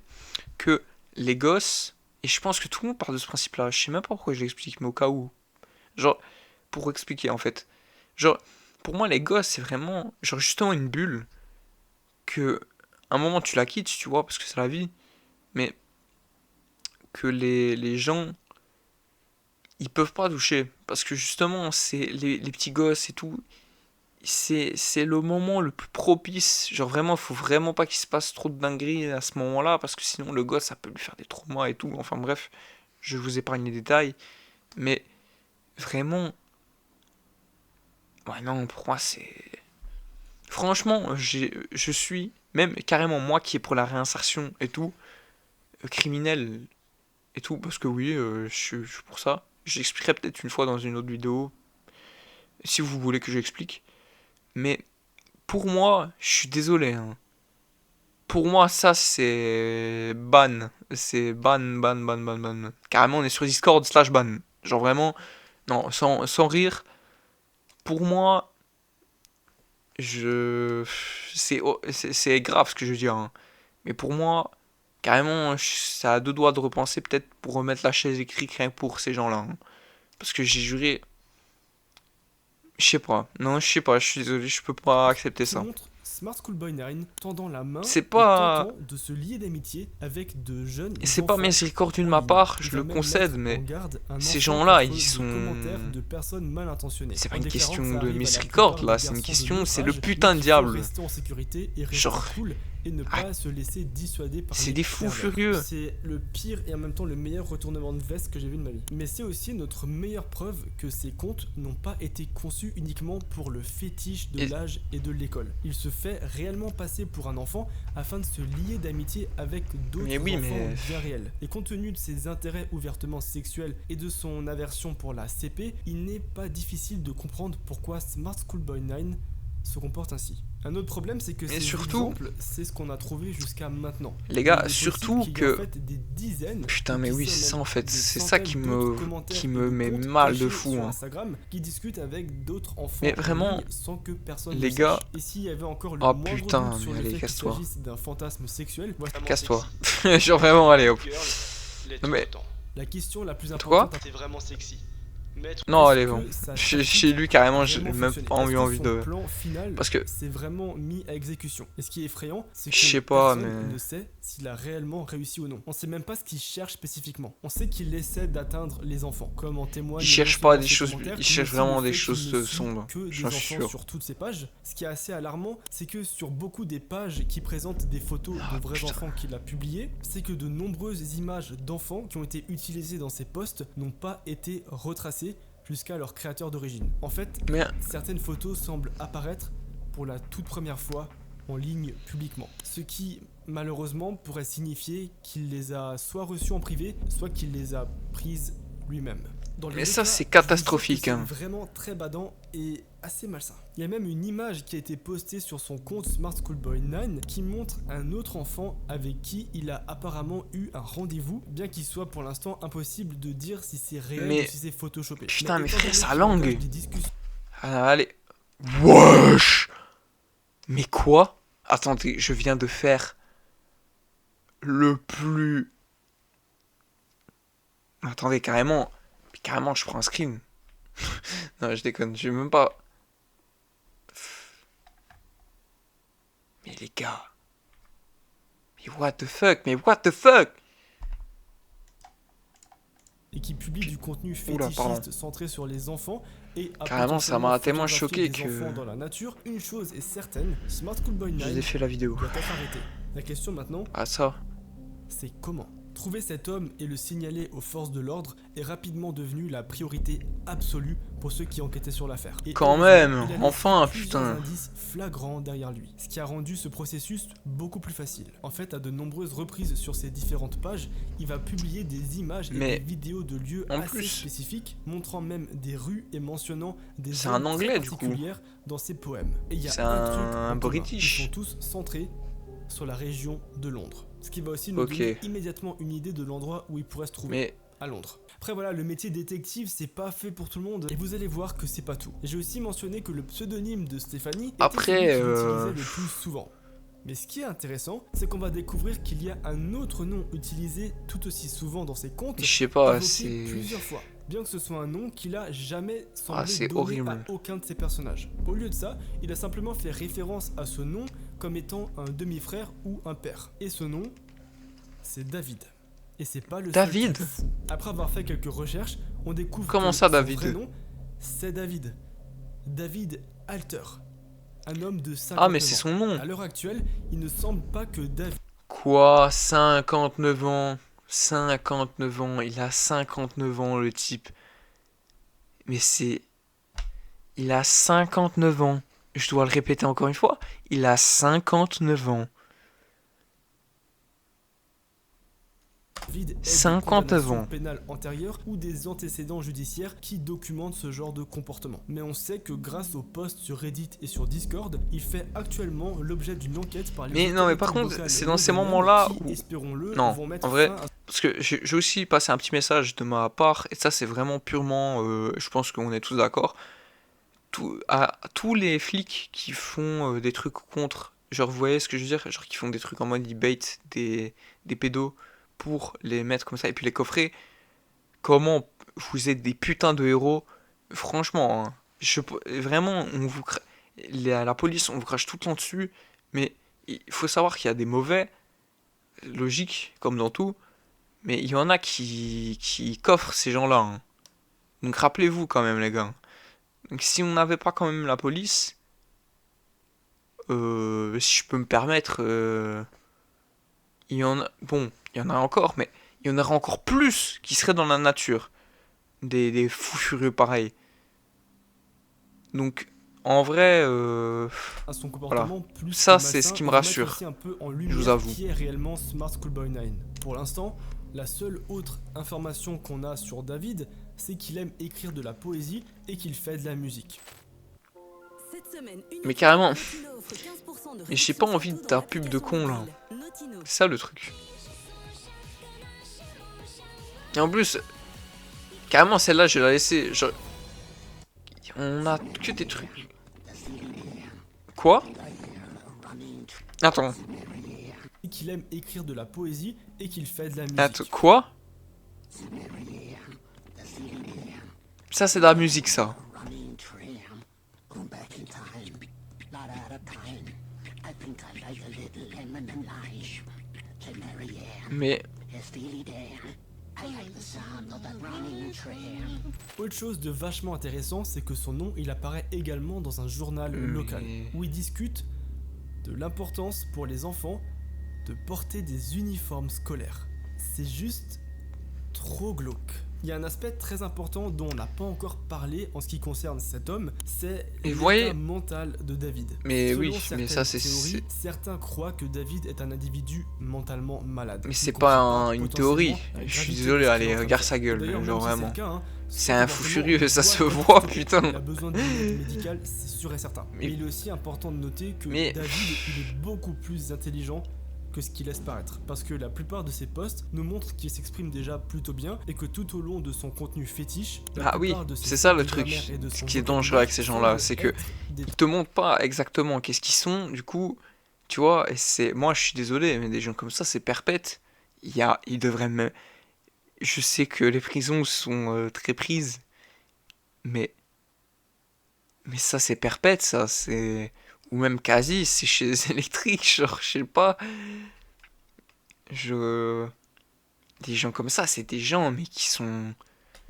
que les gosses... Et je pense que tout le monde part de ce principe-là. Je sais même pas pourquoi je l'explique, mais au cas où. Genre, pour expliquer, en fait. Genre, pour moi, les gosses, c'est vraiment... Genre, justement, une bulle que... À un moment, tu la quittes, tu vois, parce que c'est la vie. Mais... Que les gens... Ils peuvent pas toucher. Parce que, justement, c'est les petits gosses et tout... C'est le moment le plus propice. Genre vraiment, faut vraiment pas qu'il se passe trop de dingueries à ce moment-là, parce que sinon le gosse, ça peut lui faire des traumas et tout. Enfin bref, je vous épargne les détails. Mais vraiment... Ouais non, pour moi c'est... Franchement, je suis, même carrément moi qui est pour la réinsertion et tout, criminel et tout, parce que oui, je suis pour ça. J'expliquerai peut-être une fois dans une autre vidéo, si vous voulez que j'explique. Mais pour moi, je suis désolé. Hein. Pour moi, ça, c'est ban. C'est ban. Carrément, on est sur Discord / ban. Genre vraiment, non, sans rire. Pour moi, c'est grave ce que je veux dire. Hein. Mais pour moi, carrément, ça a deux doigts de repenser peut-être pour remettre la chaise écrite rien que pour ces gens-là. Hein. Parce que j'ai juré... Je sais pas, non, je sais pas, je suis désolé, je peux pas accepter ça. Montre Smart School Boy 9 tendant la main C'est et pas... tentant de se lier d'amitié avec de jeunes Et c'est pas enfants miséricordieux de en ma ligne. part, Il je va le même concède, mettre mais en garde un ces enfant gens-là, contre ils des sont... commentaires de personnes mal intentionnées. C'est pas En une déclarant que question ça de arrive à la miséricorde, plupart là, des c'est une garçons de question, notre c'est le âge, putain de mais qu'il faut diable. rester en sécurité et rester Genre, cool et ne pas se laisser dissuader par C'est les des fous pervers. furieux. C'est le pire et en même temps le meilleur retournement de veste que j'ai vu de ma vie. Mais c'est aussi notre meilleure preuve que ces comptes n'ont pas été conçus uniquement pour le fétiche de Et- l'âge et de l'école. Il se fait réellement passer pour un enfant afin de se lier d'amitié avec d'autres Mais oui, enfants mais- bien réels. Et compte tenu de ses intérêts ouvertement sexuels et de son aversion pour la CP, il n'est pas difficile de comprendre pourquoi Smart Schoolboy 9 se comporte ainsi. Un autre problème, c'est que Mais ces surtout- exemples, c'est ce qu'on a trouvé jusqu'à maintenant. Les gars, Il est surtout possible qu'il y ait que- en fait des dizaines, Putain, mais qui oui, sont c'est ça même en fait. des C'est ça centaines qui d'autres me, commentaires qui et me de met comptes mal de cachés fou. sur Hein. Instagram qui discutent avec d'autres enfants Mais en vraiment, ligne sans que personne les ne le gars- sache. Et s'il y avait encore le Oh, moindre putain, doute sur mais le allez, fait qu'il casse-toi. s'agisse d'un fantasme sexuel, voici Vraiment Casse-toi. sexy. Genre vraiment, allez hop. Girl, l'est Non, mais- tout autant. la question la plus Quoi importante. C'est vraiment sexy. Mettre Non, Est-ce allez, que bon. sa Chez tactique lui, carrément, j'ai vraiment même fonctionné? pas Est-ce que envie son de. plan final Parce que- c'est vraiment mis à exécution. Et ce qui est effrayant, c'est que Je sais pas, personne mais- ne sait s'il a réellement réussi ou non. On sait même pas ce qu'il cherche spécifiquement. On sait qu'il essaie d'atteindre les enfants, comme en témoigne. Il cherche non pas seulement des ses choses- commentaires, il mais cherche aussi vraiment le des fait choses qu'il ne suit sombres, que des j'en enfants suis sûr. sur toutes ces pages. Ce qui est assez alarmant, c'est que sur beaucoup des pages qui présentent des photos de vrais putain. enfants qu'il a publiées, c'est que de nombreuses images d'enfants qui ont été utilisées dans ces posts n'ont pas été retracées jusqu'à leur créateur d'origine. En fait, Mais certaines photos semblent apparaître pour la toute première fois en ligne publiquement. Ce qui, malheureusement, pourrait signifier qu'il les a soit reçues en privé, soit qu'il les a prises lui-même. Dans les Mais deux ça, cas, c'est je vous catastrophique, jure que hein. C'est vraiment très badant et assez malsain. Il y a même une image qui a été postée sur son compte Smart Schoolboy 9 qui montre un autre enfant avec qui il a apparemment eu un rendez-vous, bien qu'il soit pour l'instant impossible de dire si c'est réel Mais- ou si c'est photoshopé. Putain, mais étant frère, donné sa qu'il langue. engage des discussions allez. Wesh. Mais quoi? Attendez, je viens de faire le plus. Attendez, carrément. Carrément, je prends un screen. Non, je déconne, je vais même pas. Mais les gars. Mais what the fuck? Mais what the fuck? et qui publie du contenu Oula, pardon. fétichiste centré sur les enfants et a Carrément, ça m'a potentiellement tellement photographié choqué des que- enfants dans la nature. Une chose est certaine, Smart Schoolboy Je vous 9 ai fait la vidéo. doit être arrêté. La question maintenant, Ah, ça. c'est comment? Trouver cet homme et le signaler aux forces de l'ordre est rapidement devenu la priorité absolue pour ceux qui enquêtaient sur l'affaire. Et Quand heureusement, même, il a laissé enfin, plusieurs putain. indices flagrants derrière lui, ce qui a rendu ce processus beaucoup plus facile. En fait, à de nombreuses reprises sur ses différentes pages, il va publier des images et Mais des vidéos de lieux en assez plus- spécifiques, montrant même des rues et mentionnant des C'est zones un anglais, très du coup. particulières dans ses poèmes. Et il y a C'est un un truc en commun, British. ils sont tous centrés sur la région de Londres. Ce qui va aussi nous Ok. donner immédiatement une idée de l'endroit où il pourrait se trouver. Mais À Londres. Après voilà, le métier détective c'est pas fait pour tout le monde et vous allez voir que c'est pas tout. J'ai aussi mentionné que le pseudonyme de Stéphanie était Après, celui qu'il utilisait le plus souvent. Mais ce qui est intéressant, c'est qu'on va découvrir qu'il y a un autre nom utilisé tout aussi souvent dans ses comptes, je sais pas, évoqué c'est. plusieurs fois. Bien que ce soit un nom qu'il a jamais semblé c'est donner horrible. à aucun de ses personnages. Au lieu de ça, il a simplement fait référence à ce nom comme étant un demi-frère ou un père. Et ce nom, c'est David. Et c'est pas le David seul truc fou. Après avoir fait quelques recherches, on découvre Comment que ça, son David vrai nom, c'est David. David Alter. Un homme de 59 Ah, mais c'est ans. son nom. À l'heure actuelle, il ne semble pas que David Quoi? 59 ans. 59 ans. Il a 59 ans, le type. Mais c'est. Il a 59 ans. Je dois le répéter encore une fois. Il a 59 ans. ait des 59 condamnations ans. pénales antérieures ou des antécédents judiciaires qui documentent ce genre de comportement. Mais on sait que grâce aux posts sur Reddit et sur Discord, il fait actuellement l'objet d'une enquête par les Mais non, mais par autorités contre, locales c'est dans ces londoniennes moments-là qui, où- espérons-le, Non, vont mettre en vrai, fin à Parce que j'ai aussi passé un petit message de ma part, et ça c'est vraiment purement, je pense qu'on est tous d'accord. À tous les flics qui font des trucs contre, genre vous voyez ce que je veux dire, genre qui font des trucs en mode ils baitent des pédos pour les mettre comme ça et puis les coffrer. Comment vous êtes des putains de héros, franchement, hein, vraiment, la police, on vous crache tout le temps dessus, mais il faut savoir qu'il y a des mauvais, logique, comme dans tout, mais il y en a qui coffrent ces gens-là, hein. Donc rappelez-vous quand même, les gars. Donc si on n'avait pas quand même la police, si je peux me permettre, il y en a, bon, il y en a encore, mais il y en aura encore plus qui seraient dans la nature. Des fous furieux pareils. Donc, en vrai, à son comportement plus ça que c'est ce malsain, qui me et de mettre rassure. aussi un peu en Je lumière vous avoue. qui est réellement Smart Schoolboy 9. Pour l'instant, la seule autre information qu'on a sur David, c'est qu'il aime écrire de la poésie et qu'il fait de la musique. Cette semaine, Mais carrément. Notino offre 15% de Mais j'ai pas réduction envie sur de tout ta dans pub de l'application con là. mobile. Notino. C'est ça le truc. Et en plus, carrément celle-là je vais la laisser. On a que des trucs. Quoi? Attends. Et qu'il aime écrire de la poésie et qu'il fait de la musique. Attends, quoi? Ça c'est de la musique ça. Mais Autre chose de vachement intéressant, c'est que son nom, il apparaît également dans un journal local, où il discute de l'importance pour les enfants de porter des uniformes scolaires. C'est juste trop glauque. Il y a un aspect très important dont on n'a pas encore parlé en ce qui concerne cet homme, c'est Et vous l'état voyez- mental de David. Mais Selon oui, mais certaines ça, c'est- théories, certains croient que David est un individu mentalement malade. Mais qui c'est ne pas comprend une potentiellement théorie. la Je suis gravité désolé, de ce qu'il est allez, en train de regarde faire. sa gueule, D'ailleurs, même genre si c'est vraiment. le cas, hein, C'est un fou comportement furieux, ça se doit voit, être putain. Il a besoin d'une aide médicale, c'est sûr et certain. Mais- Mais il est aussi important de noter que Mais- David, il est beaucoup plus intelligent que ce qu'il laisse paraître. Parce que la plupart de ses posts nous montrent qu'il s'exprime déjà plutôt bien et que tout au long de son contenu fétiche, la Ah oui, plupart de ses c'est ça le fautes de truc. grammaire et de Ce son qui est dangereux vocabulaire avec ces gens-là, semblent c'est que être des ils te montrent pas exactement qu'est-ce qu'ils sont, du coup, tu vois, et c'est. Moi je suis désolé, mais des gens comme ça, c'est perpète. Ils devraient me. Je sais que les prisons sont très prises, mais. Mais ça c'est perpète, ça, c'est. Ou même quasi, c'est chez les électriques, genre, je sais pas. Des gens comme ça, c'est des gens, mais qui sont.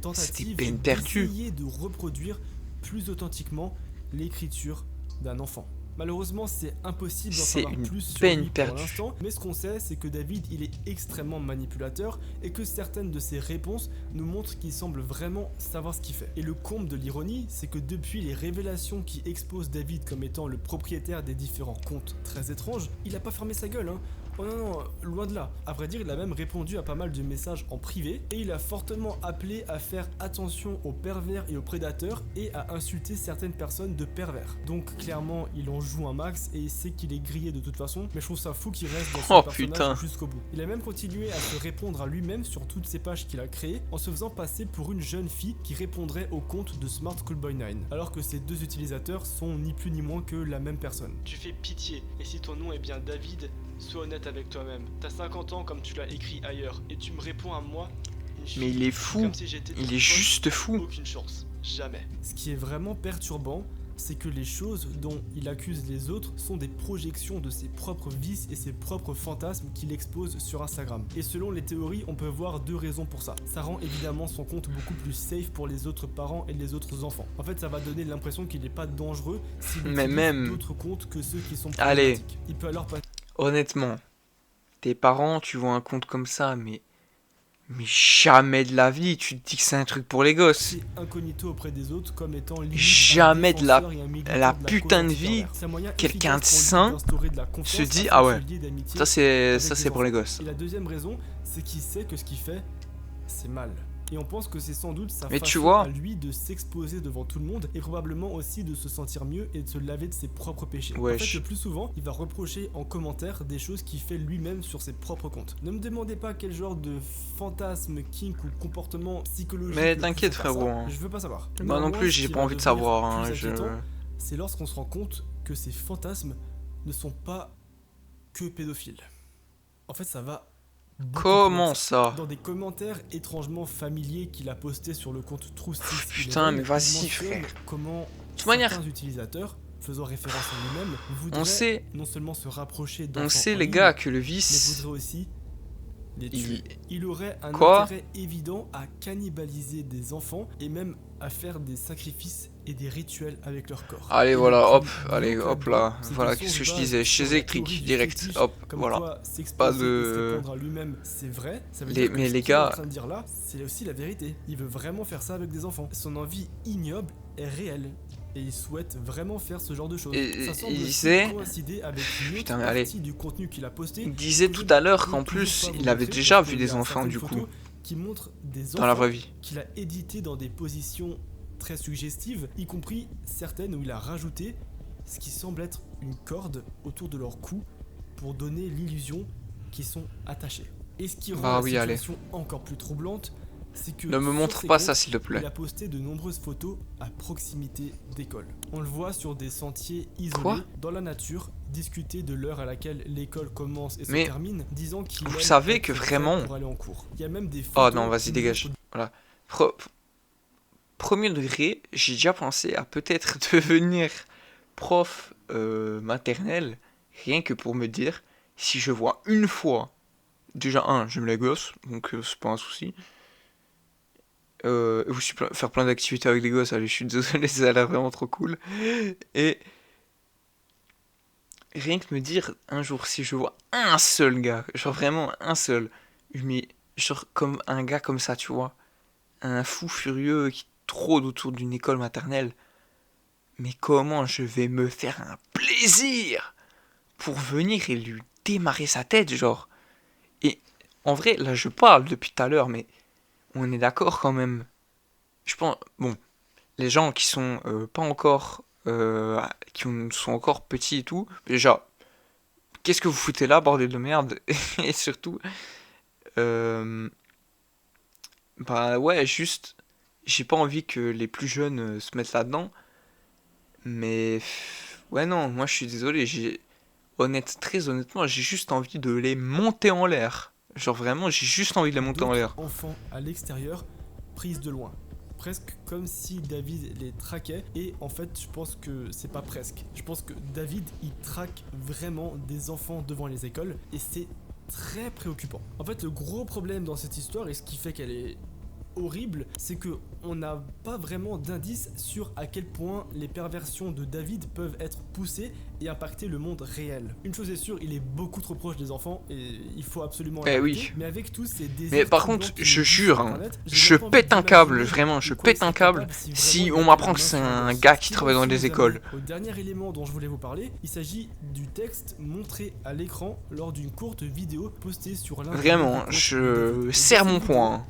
tentatives peine perdue. d'essayer de reproduire plus authentiquement l'écriture d'un enfant. Malheureusement, c'est impossible d'en C'est savoir une plus sur peine lui perdue. pour l'instant, mais ce qu'on sait, c'est que David, il est extrêmement manipulateur et que certaines de ses réponses nous montrent qu'il semble vraiment savoir ce qu'il fait. Et le comble de l'ironie, c'est que depuis les révélations qui exposent David comme étant le propriétaire des différents comptes très étranges, il a pas fermé sa gueule, hein. Oh non, non, loin de là. À vrai dire, il a même répondu à pas mal de messages en privé et il a fortement appelé à faire attention aux pervers et aux prédateurs et à insulter certaines personnes de pervers. Donc clairement, il en joue un max et il sait qu'il est grillé de toute façon, mais je trouve ça fou qu'il reste dans son Oh, personnage putain. jusqu'au bout. Il a même continué à se répondre à lui-même sur toutes ces pages qu'il a créées en se faisant passer pour une jeune fille qui répondrait au compte de Smart Schoolboy 9, alors que ces deux utilisateurs sont ni plus ni moins que la même personne. Tu fais pitié, et si ton nom est bien David, sois honnête avec toi-même. T'as 50 ans comme tu l'as écrit ailleurs, et tu me réponds à moi, une fille, Mais il est fou. comme si j'étais ton Il est pote, juste fou. aucune chance, jamais. Ce qui est vraiment perturbant, c'est que les choses dont il accuse les autres sont des projections de ses propres vices et ses propres fantasmes qu'il expose sur Instagram. Et selon les théories, on peut voir deux raisons pour ça. Ça rend évidemment son compte beaucoup plus safe pour les autres parents et les autres enfants. En fait, ça va donner l'impression qu'il n'est pas dangereux s'il Mais utilise même- d'autres comptes que ceux qui sont Allez. problématiques. Il peut alors passer Honnêtement, tes parents, tu vois un compte comme ça, mais jamais de la vie, tu te dis que c'est un truc pour les gosses. incognito auprès des autres comme étant limite Jamais un de la- défenseur et un militant la de putain de cause vie, anti-pervers. C'est un moyen quelqu'un efficace de pour lui sain d'instaurer de la confiance se dit, afin ah de ouais, se lier d'amitié Ça c'est avec ça des c'est pour les enfants. gosses. Et la deuxième raison, c'est qu'il sait que ce qu'il fait, c'est mal. Et on pense que c'est sans doute sa Mais façon tu vois- à lui de s'exposer devant tout le monde et probablement aussi de se sentir mieux et de se laver de ses propres péchés. En Wesh. fait, le plus souvent, il va reprocher en commentaire des choses qu'il fait lui-même sur ses propres comptes. Ne me demandez pas quel genre de fantasme, kink ou comportement psychologique. Mais le t'inquiète, pousse à faire ça. frérot, hein. Je veux pas savoir. Moi non Néanmoins, plus, ce j'ai qui pas va envie de devenir savoir, hein, plus je... inquiétant, c'est lorsqu'on se rend compte que ces fantasmes ne sont pas que pédophiles. En fait, ça va beaucoup plus loin Comment que ça. ça? Dans des commentaires étrangement familiers qu'il a postés sur le compte Truestis, Putain, mais vas-y, frère. Comment toute manière- certains utilisateurs, faisant référence à lui-même, On voudraient sait, non seulement se rapprocher on d'enfants sait en les ligne, gars que le mais vice, voudraient aussi les tuer. Il aurait un Quoi? intérêt évident à cannibaliser des enfants et même à faire des sacrifices et des rituels avec leur corps. Allez, Et voilà, le hop, plus allez, glauque hop là-dedans, là. c'est Voilà, que qu'est-ce que je son disais? base Chez sur la électrique, théorie du direct, fétiche, hop, comme voilà. quoi s'exposer Pas et se de... répandre à lui-même, c'est vrai. Ça veut Les- dire que mais ce les qu'il est en gars- train de dire là, c'est aussi la vérité. Il veut vraiment faire ça avec des enfants. Son envie ignoble est réelle. Et il souhaite vraiment faire ce genre de choses. Et- Ça semble il aussi disait- coïncider avec une autre Putain, mais allez. partie du contenu qu'il a posté. Il disait que tout je à l'heure peux qu'en toujours plus, pas vous il avait montrer déjà parce vu qu'il y des a enfants, certaines du coup, photos qui montrent des dans la enfants vraie vie. qu'il a édité dans des positions très suggestives, y compris certaines où il a rajouté ce qui semble être une corde autour de leur cou pour donner l'illusion qu'ils sont attachés. Et ce qui rend Bah la oui, allez. situation encore plus troublante, c'est que Ne me sur montre ses pas comptes, ça, s'il te plaît. il a posté de nombreuses photos à proximité d'écoles. On le voit sur des sentiers isolés, Quoi? dans la nature, discuter de l'heure à laquelle l'école commence et se Mais termine, disant qu'il vous aime savez être que prêt vraiment- pour aller en cours. Il y a même des Oh photos non, vas-y, qui dégage. montrent Voilà. Premier degré, j'ai déjà pensé à peut-être devenir prof maternelle, rien que pour me dire, si je vois une fois, déjà j'aime les gosses, donc c'est pas un souci. Et aussi faire plein d'activités avec les gosses, allez, je suis désolé, ça a l'air vraiment trop cool. Et rien que me dire, un jour, si je vois un seul gars, genre vraiment un seul, mais genre comme un gars comme ça, tu vois, un fou furieux qui trône autour d'une école maternelle, mais comment je vais me faire un plaisir pour venir et lui démarrer sa tête, genre. Et en vrai, là je parle depuis tout à l'heure, mais on est d'accord quand même. Je pense, bon, les gens qui sont pas encore, sont encore petits et tout, déjà, qu'est-ce que vous foutez là, bordel de merde? Et surtout, bah ouais, juste, j'ai pas envie que les plus jeunes se mettent là-dedans. Mais ouais, non, moi je suis désolé, très honnêtement, j'ai juste envie de les monter en l'air. Genre vraiment, j'ai juste envie de les monter en d'autres l'air. enfants à l'extérieur, prises de loin. Presque comme si David les traquait, et en fait je pense que c'est pas presque. Je pense que David il traque vraiment des enfants devant les écoles, et c'est très préoccupant. En fait le gros problème dans cette histoire, et ce qui fait qu'elle est horrible, c'est que on n'a pas vraiment d'indice sur à quel point les perversions de David peuvent être poussées et impacter le monde réel. Une chose est sûre, il est beaucoup trop proche des enfants et il faut absolument Eh l'arrêter, oui. mais avec tous ces désirs Mais par troublants contre, qu'il je existe jure, sur hein, Internet, j'ai je même pas pète envie un câble, d'imaginer vraiment, de je quoi il pète un serait câble capable si vraiment on il m'apprend avait que la c'est main sur un le gars dos. qui Ce travaille dans aussi des nous écoles. amène au dernier élément dont je voulais vous parler, il s'agit du texte montré à l'écran lors d'une courte vidéo postée sur l'un des Vraiment, comptes de je David. Et serre dans mon cette poing. vidéo,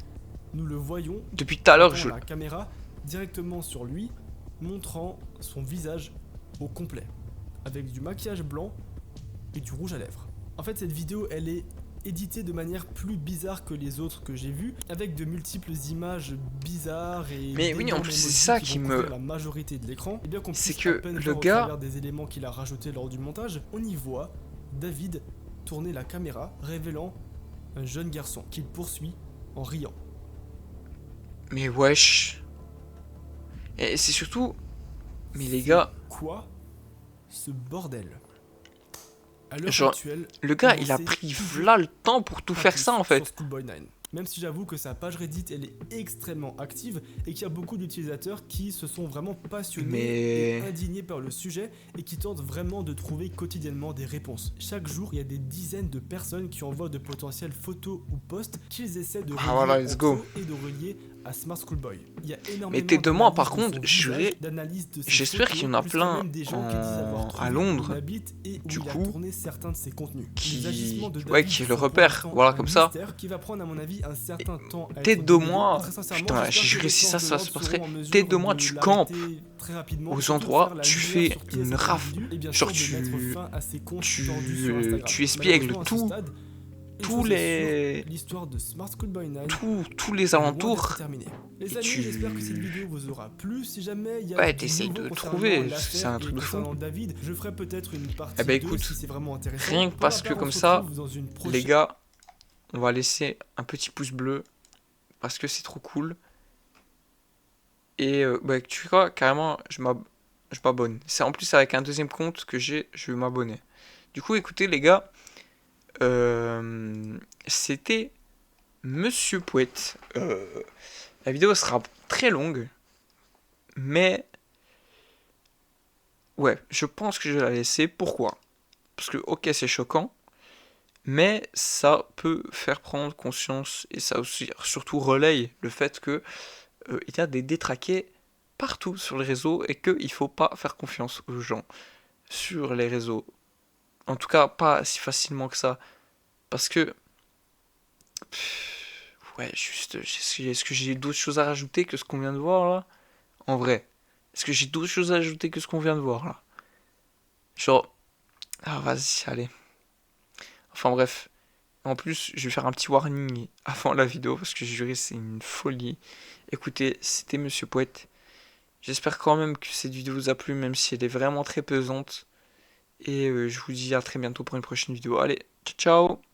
nous le voyons Depuis tout à l'heure, la caméra directement sur lui, montrant son visage au complet, avec du maquillage blanc et du rouge à lèvres. En fait, cette vidéo, elle est éditée de manière plus bizarre que les autres que j'ai vues, avec de multiples images bizarres et Mais oui, en d'énormes plus, c'est emojis ça qui qui vont me- couvrir la majorité de l'écran. Et bien qu'on c'est puisse que à peine le voir gars- au travers des éléments qu'il a rajoutés lors du montage, on y voit David tourner la caméra, révélant un jeune garçon qu'il poursuit en riant. Mais wesh. Et c'est surtout... Mais les C'est gars, quoi ce bordel? À l'heure Genre, actuelle, le gars, on il a sait pris toujours là le temps pour tout pas faire plus ça en sur fait. Schoolboy 9. Même si j'avoue que sa page Reddit elle est extrêmement active et qu'il y a beaucoup d'utilisateurs qui se sont vraiment passionnés Mais- et indignés par le sujet et qui tentent vraiment de trouver quotidiennement des réponses. Chaque jour, il y a des dizaines de personnes qui envoient de potentielles photos ou posts qu'ils essaient de relier voilà, let's entre go. eux et de relier à Smart Schoolboy. Il y a énormément Mais t'es de moi, par d'analyses de contre, son j'irai- visage, d'analyses de ses j'espère photos, qu'il y en a jusqu'à plein même des gens qui disent avoir trouvé à où Londres, il habite et où du il a coup, tourné certains de ses contenus. qui- Les agissements de ouais, David qui le sont pour repère, l'instant voilà, un comme ça. mystère qui va prendre à mon avis un certain temps à Tête être de démêlé. moi, Et très sincèrement, putain, j'espère j'ai que juré, les si ça forces de se l'ordre passerait, seront en mesure tête de moi, de tu l'arrêter campes très rapidement, aux et surtout endroits, faire la tu lumière fais sur qui est une cet rafle, individu, et bien genre sûr de mettre tu- fin à ses comptes tu- tordus sur Instagram. tu espiègles Malheureusement, à ce tout- stade, une tous chose est les- sûre, l'histoire de Smart Schoolboy 9 tous les est loin alentours. d'être terminée. Les et amis, tu- j'espère que cette vidéo vous aura plu. Si jamais il y a Ouais, du t'essayes nouveau de concernant trouver, l'affaire c'est un et truc de fou. concernant David, je ferai peut-être une partie Eh ben, 2 écoute, si c'est vraiment intéressant. rien que Pour parce ma que part, on comme se ça, retrouve dans une Les prochaine- gars, on va laisser un petit pouce bleu parce que c'est trop cool. Et bah, tu sais quoi, carrément, je m'abonne. C'est en plus avec un deuxième compte que j'ai, je vais m'abonner. Du coup, écoutez les gars, c'était Monsieur Pouette. La vidéo sera très longue, mais ouais, je pense que je vais la laisser. Pourquoi? Parce que ok, c'est choquant, mais ça peut faire prendre conscience et ça aussi surtout relaye le fait que il y a des détraqués partout sur les réseaux et qu'il faut pas faire confiance aux gens sur les réseaux. En tout cas, pas si facilement que ça, parce que ouais, juste, est-ce que j'ai d'autres choses à rajouter que ce qu'on vient de voir là? En vrai, est-ce que j'ai d'autres choses à ajouter que ce qu'on vient de voir là? Genre, ah vas-y, allez. Enfin bref. En plus, je vais faire un petit warning avant la vidéo parce que je jurais c'est une folie. Écoutez, c'était Monsieur Poète. J'espère quand même que cette vidéo vous a plu, même si elle est vraiment très pesante. Et je vous dis à très bientôt pour une prochaine vidéo. Allez, ciao ciao!